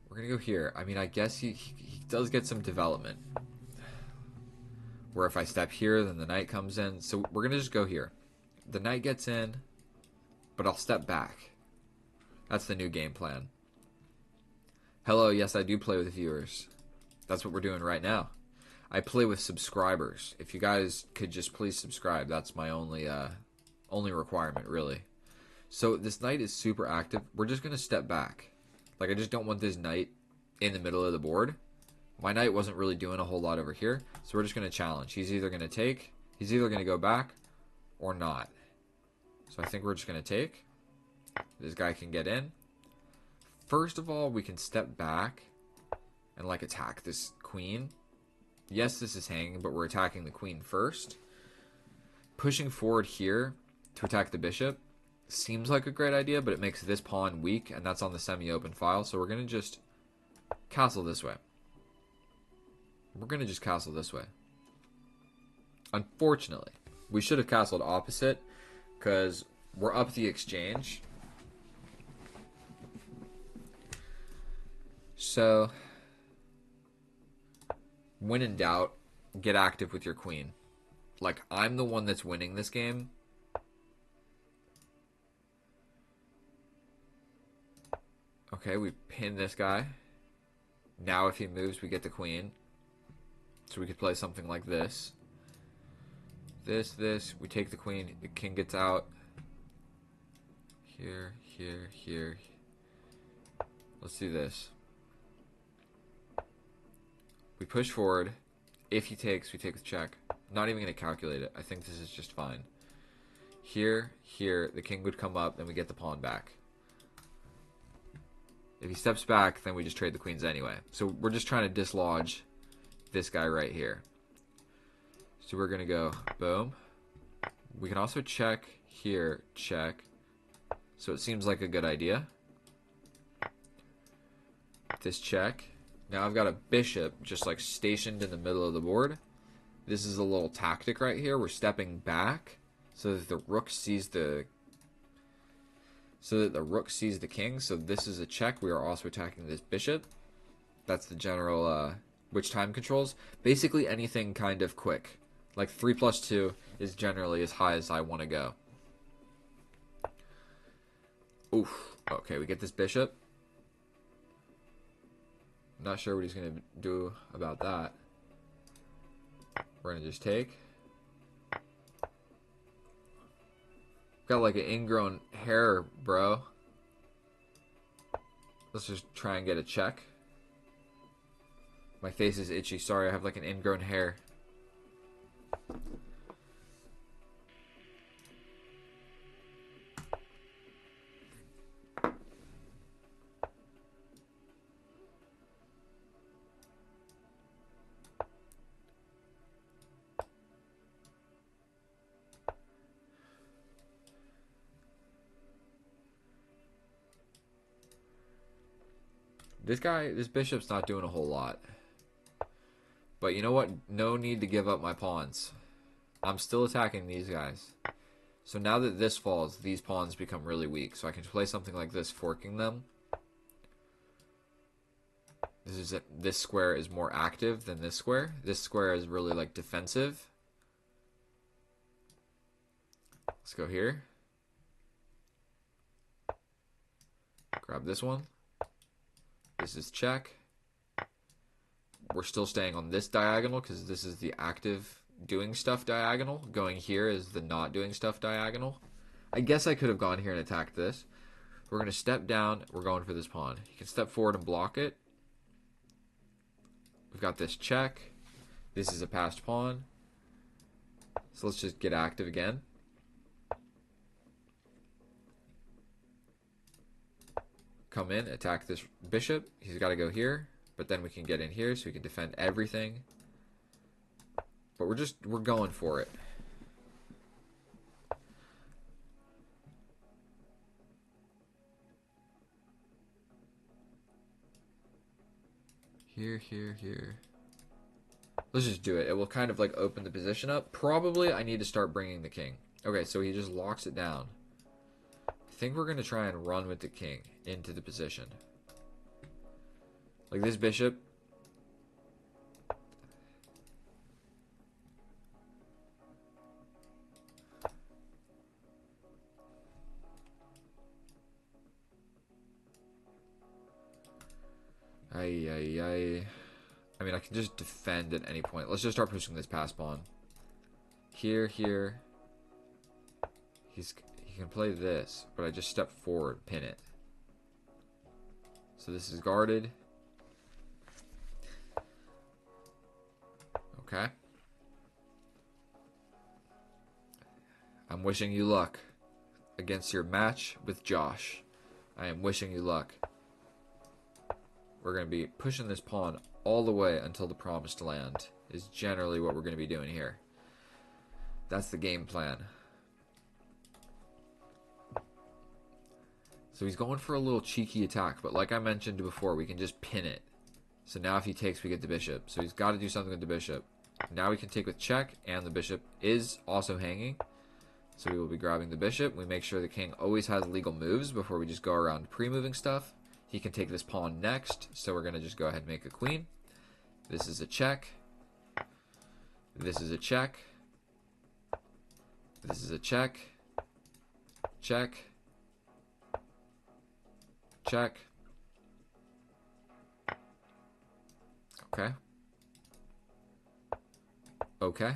We're going to go here. I mean, I guess he does get some development. Where if I step here, then the knight comes in. So we're going to just go here. The knight gets in, but I'll step back. That's the new game plan. Hello, yes, I do play with viewers. That's what we're doing right now. I play with subscribers. If you guys could just please subscribe, that's my only requirement, really. So this knight is super active. We're just going to step back. Like, I just don't want this knight in the middle of the board. My knight wasn't really doing a whole lot over here, so we're just going to challenge. He's either going to take, he's either going to go back, or not. So I think we're just going to take. This guy can get in. First of all, we can step back and, like, attack this queen. Yes, this is hanging, but we're attacking the queen first. Pushing forward here to attack the bishop seems like a great idea, but it makes this pawn weak, and that's on the semi-open file, so we're going to just castle this way. We're going to just castle this way. Unfortunately, we should have castled opposite, because we're up the exchange. So, when in doubt, get active with your queen. Like, I'm the one that's winning this game. Okay, we pin this guy. Now if he moves, we get the queen. So we could play something like this. This. We take the queen. The king gets out. Here. Let's do this. We push forward. If he takes, we take the check. Not even going to calculate it. I think this is just fine. Here. The king would come up, then we get the pawn back. If he steps back, then we just trade the queens anyway. So we're just trying to dislodge this guy right here. So we're going to go boom. We can also check here, check. So it seems like a good idea. This check. Now I've got a bishop just like stationed in the middle of the board. This is a little tactic right here. We're stepping back so that the rook sees the king. So this is a check. We are also attacking this bishop. That's the general which time controls. Basically anything kind of quick. Like 3+2 is generally as high as I want to go. Oof. Okay, we get this bishop. Not sure what he's going to do about that. We're going to just take. Got like an ingrown hair, bro. Let's just try and get a check. My face is itchy. Sorry, I have like an ingrown hair. This bishop's not doing a whole lot. But you know what? No need to give up my pawns. I'm still attacking these guys. So now that this falls, these pawns become really weak. So I can play something like this, forking them. This square is more active than this square. This square is really like defensive. Let's go here. Grab this one. This is check. We're still staying on this diagonal because this is the active doing stuff diagonal. Going here is the not doing stuff diagonal. I guess I could have gone here and attacked this. We're going to step down. We're going for this pawn. You can step forward and block it. We've got this check. This is a passed pawn. So let's just get active again. Come in, attack this bishop. He's got to go here. But then we can get in here so we can defend everything. But we're going for it. Here. Let's just do it. It will kind of like open the position up. Probably I need to start bringing the king. Okay, so he just locks it down. I think we're going to try and run with the king into the position. Like this bishop. I mean, I can just defend at any point. Let's just start pushing this pass pawn. Here. He can play this, but I just step forward, pin it. So this is guarded. Okay. I'm wishing you luck against your match with Josh. I am wishing you luck. We're going to be pushing this pawn all the way until the promised land is generally what we're going to be doing here. That's the game plan. So he's going for a little cheeky attack, but like I mentioned before, we can just pin it. So now if he takes, we get the bishop. So he's got to do something with the bishop. Now we can take with check, and the bishop is also hanging. So we will be grabbing the bishop. We make sure the king always has legal moves before we just go around pre-moving stuff. He can take this pawn next, so we're going to just go ahead and make a queen. This is a check. This is a check. This is a check. Check. Check. Okay. Okay.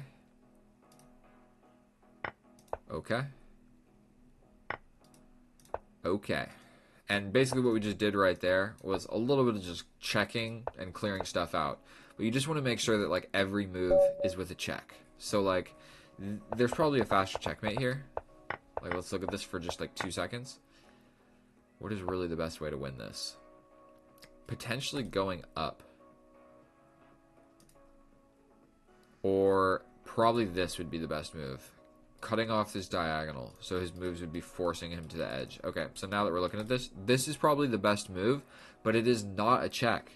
Okay. Okay. And basically what we just did right there was a little bit of just checking and clearing stuff out. But you just want to make sure that like every move is with a check. So like there's probably a faster checkmate here. Like let's look at this for just like 2 seconds. What is really the best way to win this? Potentially going up. Or probably this would be the best move. Cutting off this diagonal, so his moves would be forcing him to the edge. Okay, so now that we're looking at this, this is probably the best move, but it is not a check.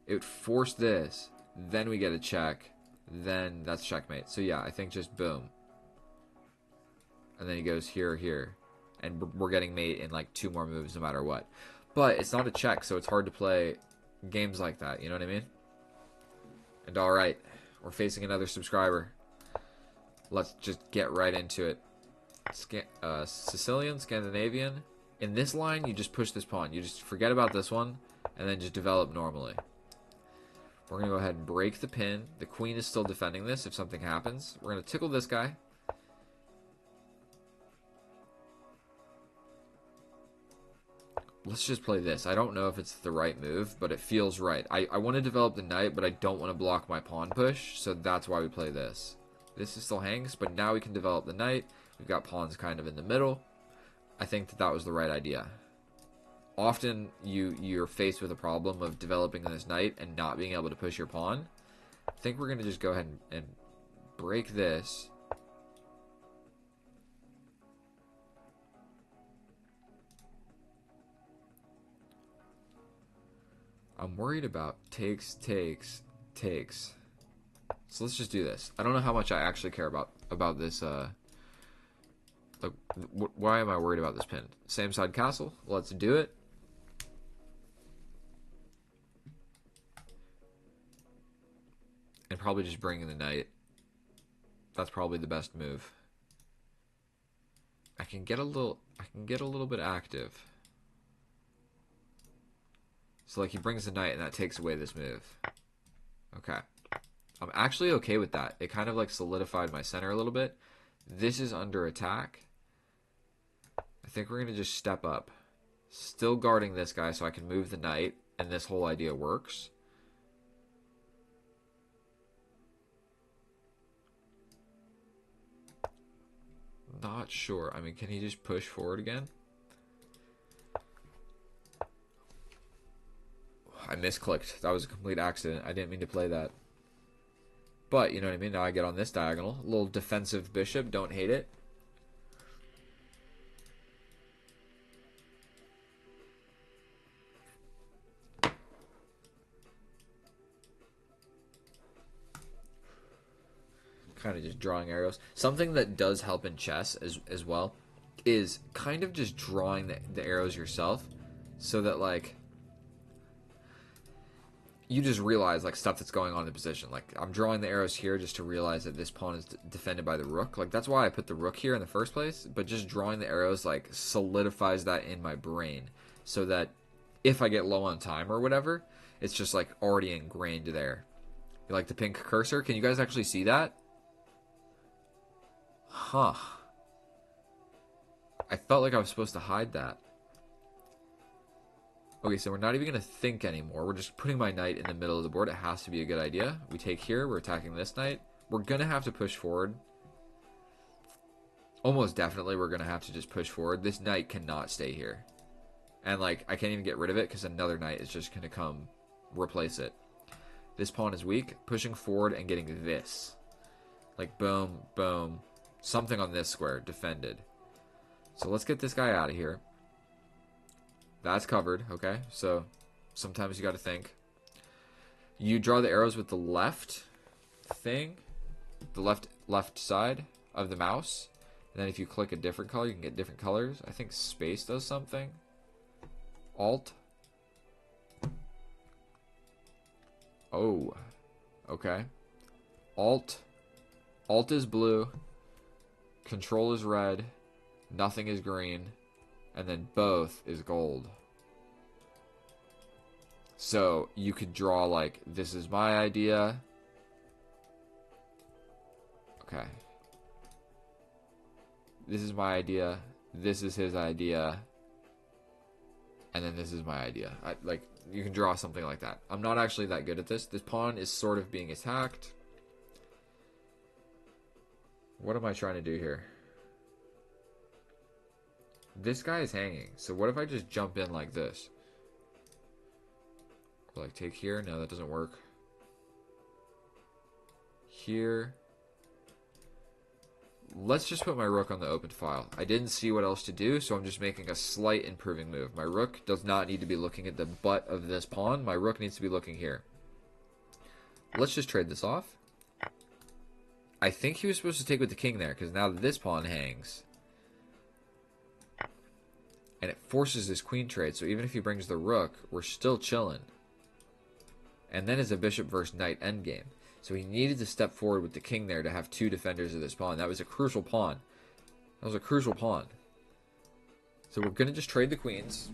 It would force this, then we get a check, then that's checkmate. So yeah, I think just boom. And then he goes here, and we're getting mate in like 2 more moves no matter what. But it's not a check, so it's hard to play games like that, you know what I mean? And alright, we're facing another subscriber. Let's just get right into it. Sicilian, Scandinavian. In this line, you just push this pawn. You just forget about this one, and then just develop normally. We're going to go ahead and break the pin. The queen is still defending this if something happens. We're going to tickle this guy. Let's just play this. I don't know if it's the right move, but it feels right. I want to develop the knight, but I don't want to block my pawn push, so that's why we play this. This is still hangs, but now we can develop the knight. We've got pawns kind of in the middle. I think that was the right idea. Often you're faced with a problem of developing this knight and not being able to push your pawn. I think we're going to just go ahead and break this. I'm worried about takes. So let's just do this. I don't know how much I actually care about this. Like, why am I worried about this pin? Same side castle. Let's do it. And probably just bring in the knight. That's probably the best move. I can get a little bit active. So like he brings the knight and that takes away this move. Okay. I'm actually okay with that. It kind of like solidified my center a little bit. This is under attack. I think we're going to just step up. Still guarding this guy so I can move the knight, and this whole idea works. Not sure. I mean, can he just push forward again? I misclicked. That was a complete accident. I didn't mean to play that. But, you know what I mean? Now I get on this diagonal. A little defensive bishop. Don't hate it. Kind of just drawing arrows. Something that does help in chess as well is kind of just drawing the arrows yourself so that, like, you just realize, like, stuff that's going on in the position. Like, I'm drawing the arrows here just to realize that this pawn is defended by the rook. Like, that's why I put the rook here in the first place. But just drawing the arrows, like, solidifies that in my brain so that if I get low on time or whatever, it's just, like, already ingrained there. You like the pink cursor? Can you guys actually see that? Huh. I felt like I was supposed to hide that. Okay, so we're not even going to think anymore. We're just putting my knight in the middle of the board. It has to be a good idea. We take here. We're attacking this knight. We're going to have to push forward. Almost definitely we're going to have to just push forward. This knight cannot stay here. And, like, I can't even get rid of it because another knight is just going to come replace it. This pawn is weak. Pushing forward and getting this. Like, boom, boom. Something on this square. Defended. So let's get this guy out of here. That's covered, okay? So sometimes you got to think. You draw the arrows with the left thing, the left side of the mouse. And then if you click a different color, you can get different colors. I think space does something. Alt. Oh, okay. Alt. Alt is blue. Control is red. Nothing is green. And then both is gold. So you could draw like, this is my idea. Okay. This is my idea. This is his idea. And then this is my idea. Like, you can draw something like that. I'm not actually that good at this. This pawn is sort of being attacked. What am I trying to do here? This guy is hanging. So what if I just jump in like this? Or like take here? No, that doesn't work. Here. Let's just put my rook on the open file. I didn't see what else to do, so I'm just making a slight improving move. My rook does not need to be looking at the butt of this pawn. My rook needs to be looking here. Let's just trade this off. I think he was supposed to take with the king there, because now this pawn hangs. And it forces this queen trade, so even if he brings the rook, we're still chilling. And then it's a bishop versus knight endgame. So he needed to step forward with the king there to have two defenders of this pawn. That was a crucial pawn. That was a crucial pawn. So we're going to just trade the queens.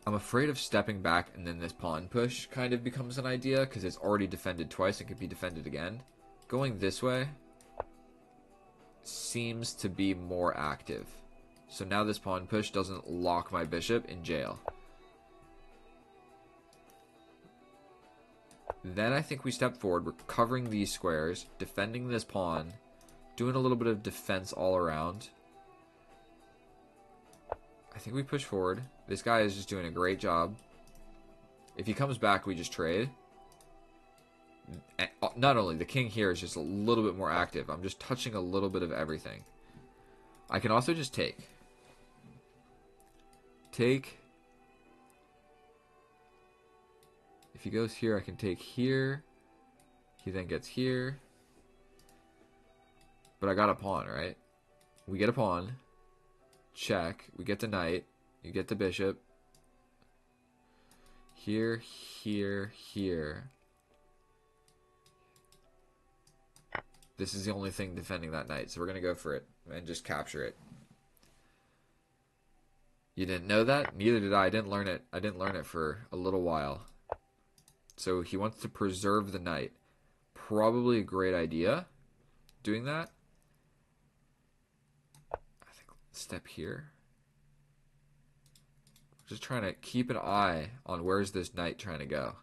I'm afraid of stepping back and then this pawn push kind of becomes an idea because it's already defended twice and could be defended again. Going this way seems to be more active. So now this pawn push doesn't lock my bishop in jail. Then I think we step forward. We're covering these squares, defending this pawn, doing a little bit of defense all around. I think we push forward. This guy is just doing a great job. If he comes back, we just trade. And not only, the king here is just a little bit more active. I'm just touching a little bit of everything. I can also just take. Take. If he goes here, I can take here. He then gets here. But I got a pawn, right? We get a pawn. Check. We get the knight. You get the bishop. Here, here, here. This is the only thing defending that knight, so we're going to go for it and just capture it. You didn't know that? Neither did I. I didn't learn it. I didn't learn it for a little while. So he wants to preserve the knight. Probably a great idea, doing that. I think step here. Just trying to keep an eye on where's this knight trying to go.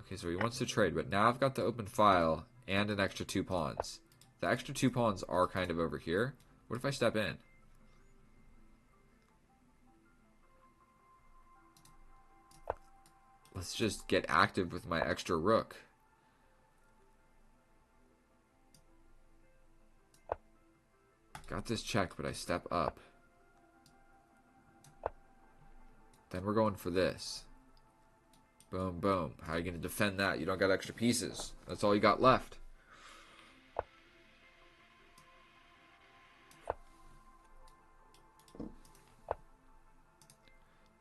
Okay, so he wants to trade, but now I've got the open file and an extra 2 pawns. The extra 2 pawns are kind of over here. What if I step in? Let's just get active with my extra rook. Got this check, but I step up. Then we're going for this. Boom, boom. How are you going to defend that? You don't got extra pieces. That's all you got left.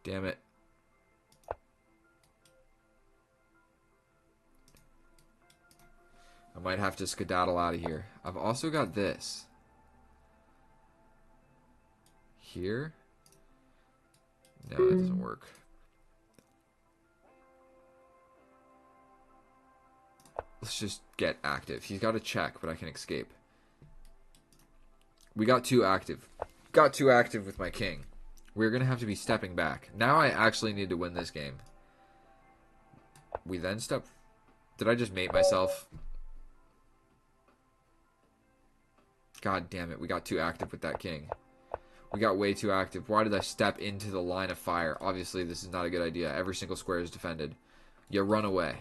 Damn it. I might have to skedaddle out of here. I've also got this. Here? No, that doesn't work. Let's just get active. He's got a check, but I can escape. We got too active. Got too active with my king. We're going to have to be stepping back. Now I actually need to win this game. We then step... Did I just mate myself? God damn it. We got too active with that king. We got way too active. Why did I step into the line of fire? Obviously, this is not a good idea. Every single square is defended. You run away.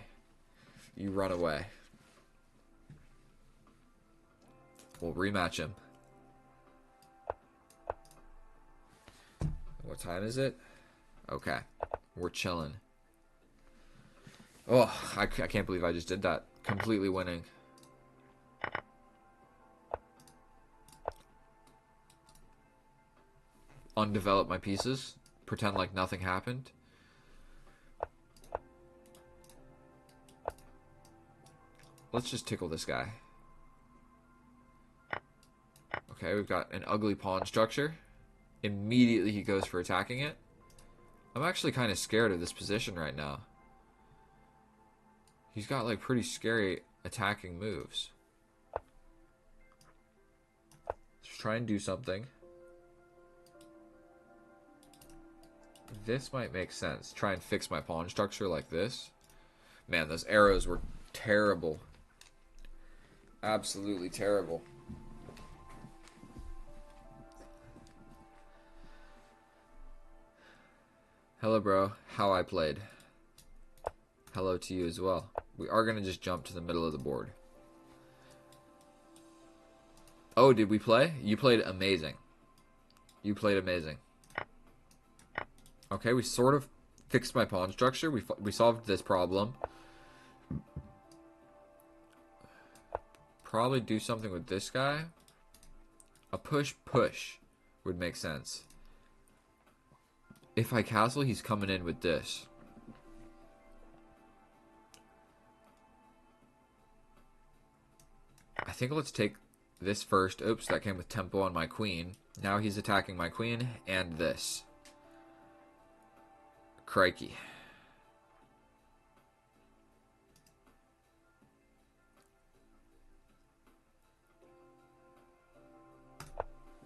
You run away. We'll rematch him. What time is it? Okay. We're chilling. Oh, I can't believe I just did that. Completely winning. Undevelop my pieces. Pretend like nothing happened. Let's just tickle this guy. Okay, we've got an ugly pawn structure. Immediately he goes for attacking it. I'm actually kind of scared of this position right now. He's got like pretty scary attacking moves. Let's try and do something. This might make sense. Try and fix my pawn structure like this. Man, those arrows were terrible. Absolutely terrible. Hello, bro. How I played. Hello to you as well. We are going to just jump to the middle of the board. Oh, did we play? You played amazing. You played amazing. Okay, we sort of fixed my pawn structure. We solved this problem. Probably do something with this guy. A push-push would make sense. If I castle, he's coming in with this. I think let's take this first. Oops, that came with tempo on my queen. Now he's attacking my queen and this. Crikey.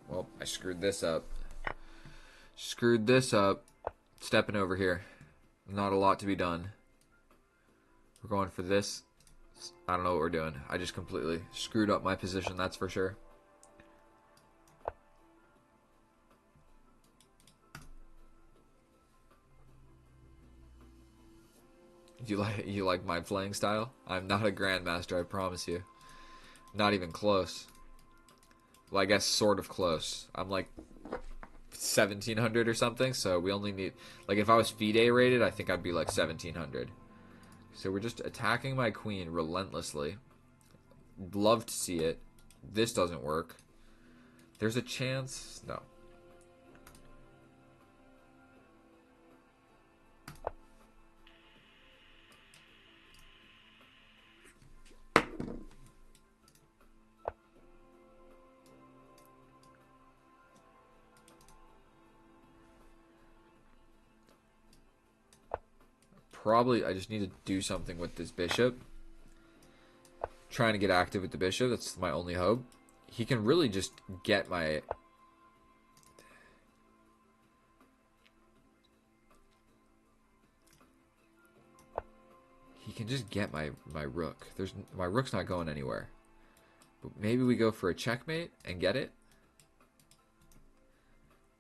Well, I screwed this up. Screwed this up. Stepping over here. Not a lot to be done. We're going for this. I don't know what we're doing. I just completely screwed up my position, that's for sure. You like my playing style? I'm not a grandmaster, I promise you. Not even close. Well, I guess sort of close. I'm like 1700 or something, so we only need, like, if I was FIDE rated, I think I'd be like 1700. So we're just attacking my queen relentlessly. Love to see it. This doesn't work. There's a chance. No. Probably I just need to do something with this bishop. Trying to get active with the bishop. That's my only hope. He can really just get my... He can just get my rook. My rook's not going anywhere. But maybe we go for a checkmate and get it.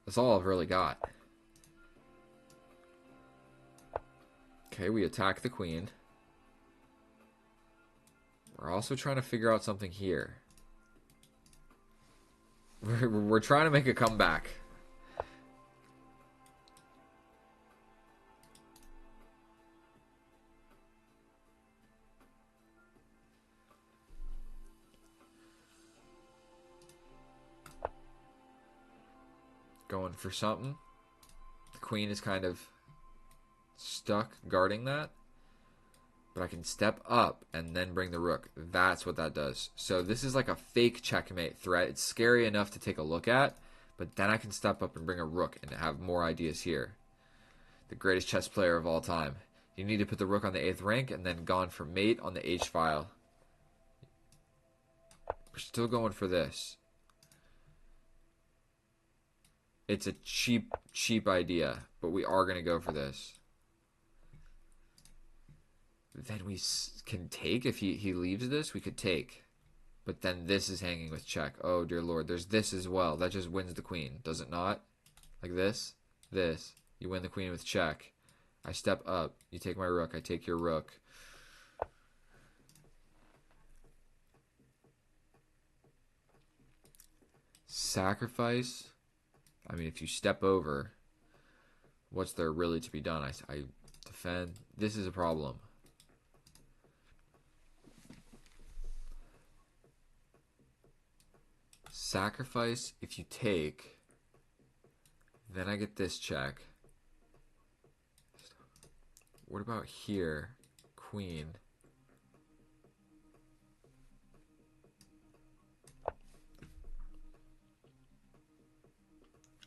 That's all I've really got. Okay, we attack the queen. We're also trying to figure out something here. We're trying to make a comeback. Going for something. The queen is kind of stuck guarding that. But I can step up and then bring the rook. That's what that does. So this is like a fake checkmate threat. It's scary enough to take a look at. But then I can step up and bring a rook and have more ideas here. The greatest chess player of all time. You need to put the rook on the 8th rank and then gone for mate on the H file. We're still going for this. It's a cheap idea, but we are going to go for this. Then we can take. If he leaves this, we could take. But then this is hanging with check. Oh, dear Lord. There's this as well. That just wins the queen, does it not? Like this. This. You win the queen with check. I step up. You take my rook. I take your rook. Sacrifice. I mean, if you step over, what's there really to be done? I defend. This is a problem. Sacrifice. If you take, then I get this check. What about here? Queen.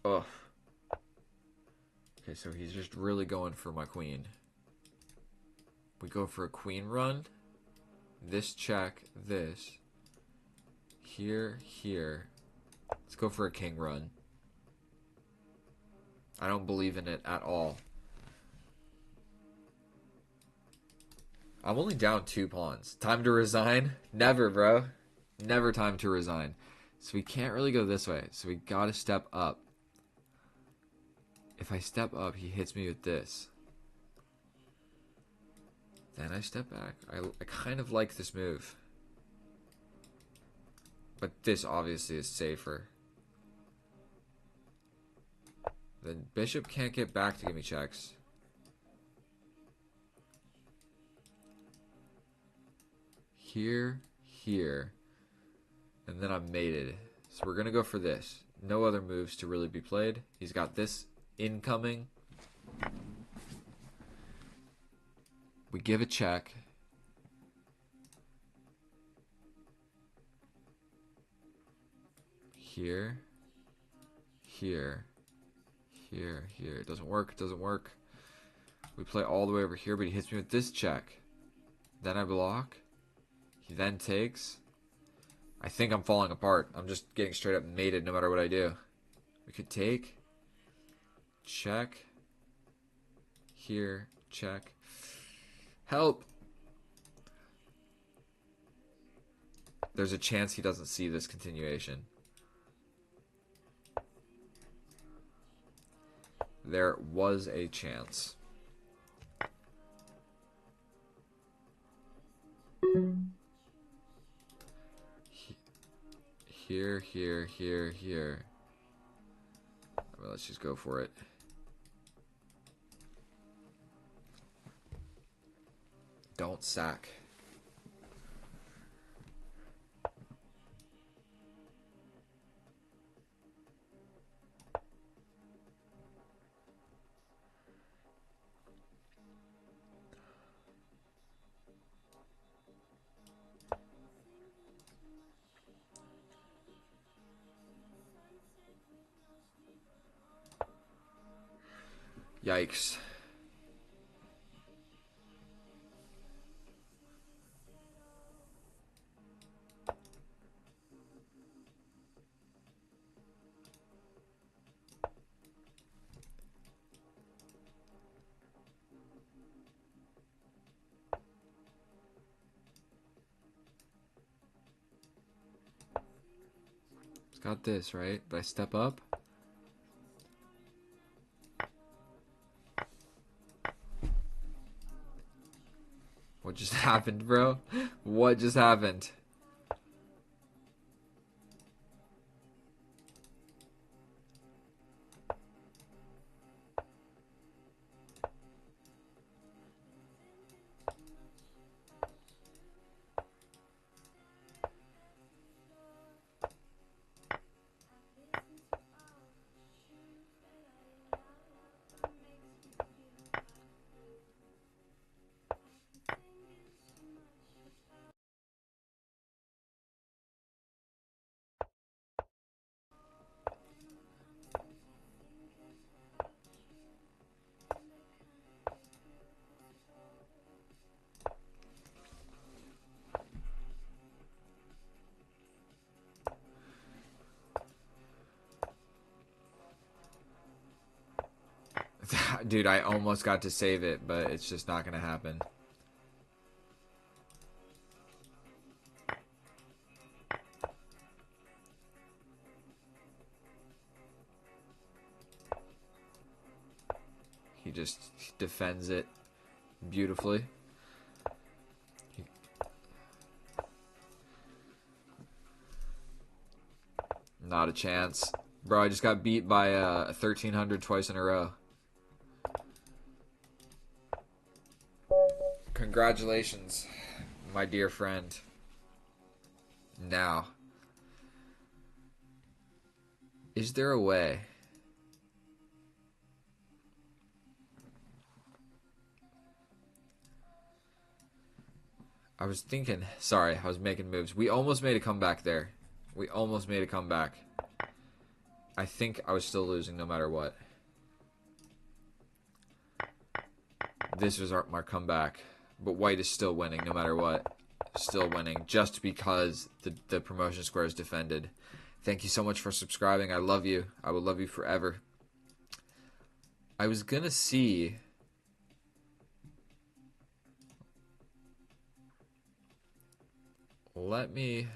Ugh. Okay, so he's just really going for my queen. We go for a queen run. This check, this. Here, here. Let's go for a king run. I don't believe in it at all. I'm only down 2 pawns. Time to resign? Never, bro. Never time to resign. So we can't really go this way. So we gotta step up. If I step up, he hits me with this. Then I step back. I kind of like this move. But this obviously is safer. The bishop can't get back to give me checks. Here, here. And then I'm mated. So we're going to go for this. No other moves to really be played. He's got this incoming. We give a check. Here. Here. Here. Here. It doesn't work. It doesn't work. We play all the way over here, but he hits me with this check. Then I block. He then takes. I think I'm falling apart. I'm just getting straight up mated no matter what I do. We could take. Check. Here. Check. Help! There's a chance he doesn't see this continuation. There was a chance. here, here, here, here. Well, let's just go for it. Don't sack. Yikes. It's got this, right? But I step up. What just happened, bro? What just happened? Dude, I almost got to save it, but it's just not gonna happen. He just defends it beautifully. Not a chance. Bro, I just got beat by 1300 twice in a row. Congratulations, my dear friend. Now, is there a way? I was thinking, sorry, I was making moves. We almost made a comeback there. We almost made a comeback. I think I was still losing no matter what. This was my comeback. But white is still winning no matter what. Still winning just because the promotion square is defended. Thank you so much for subscribing. I love you. I will love you forever. I was gonna see... Let me...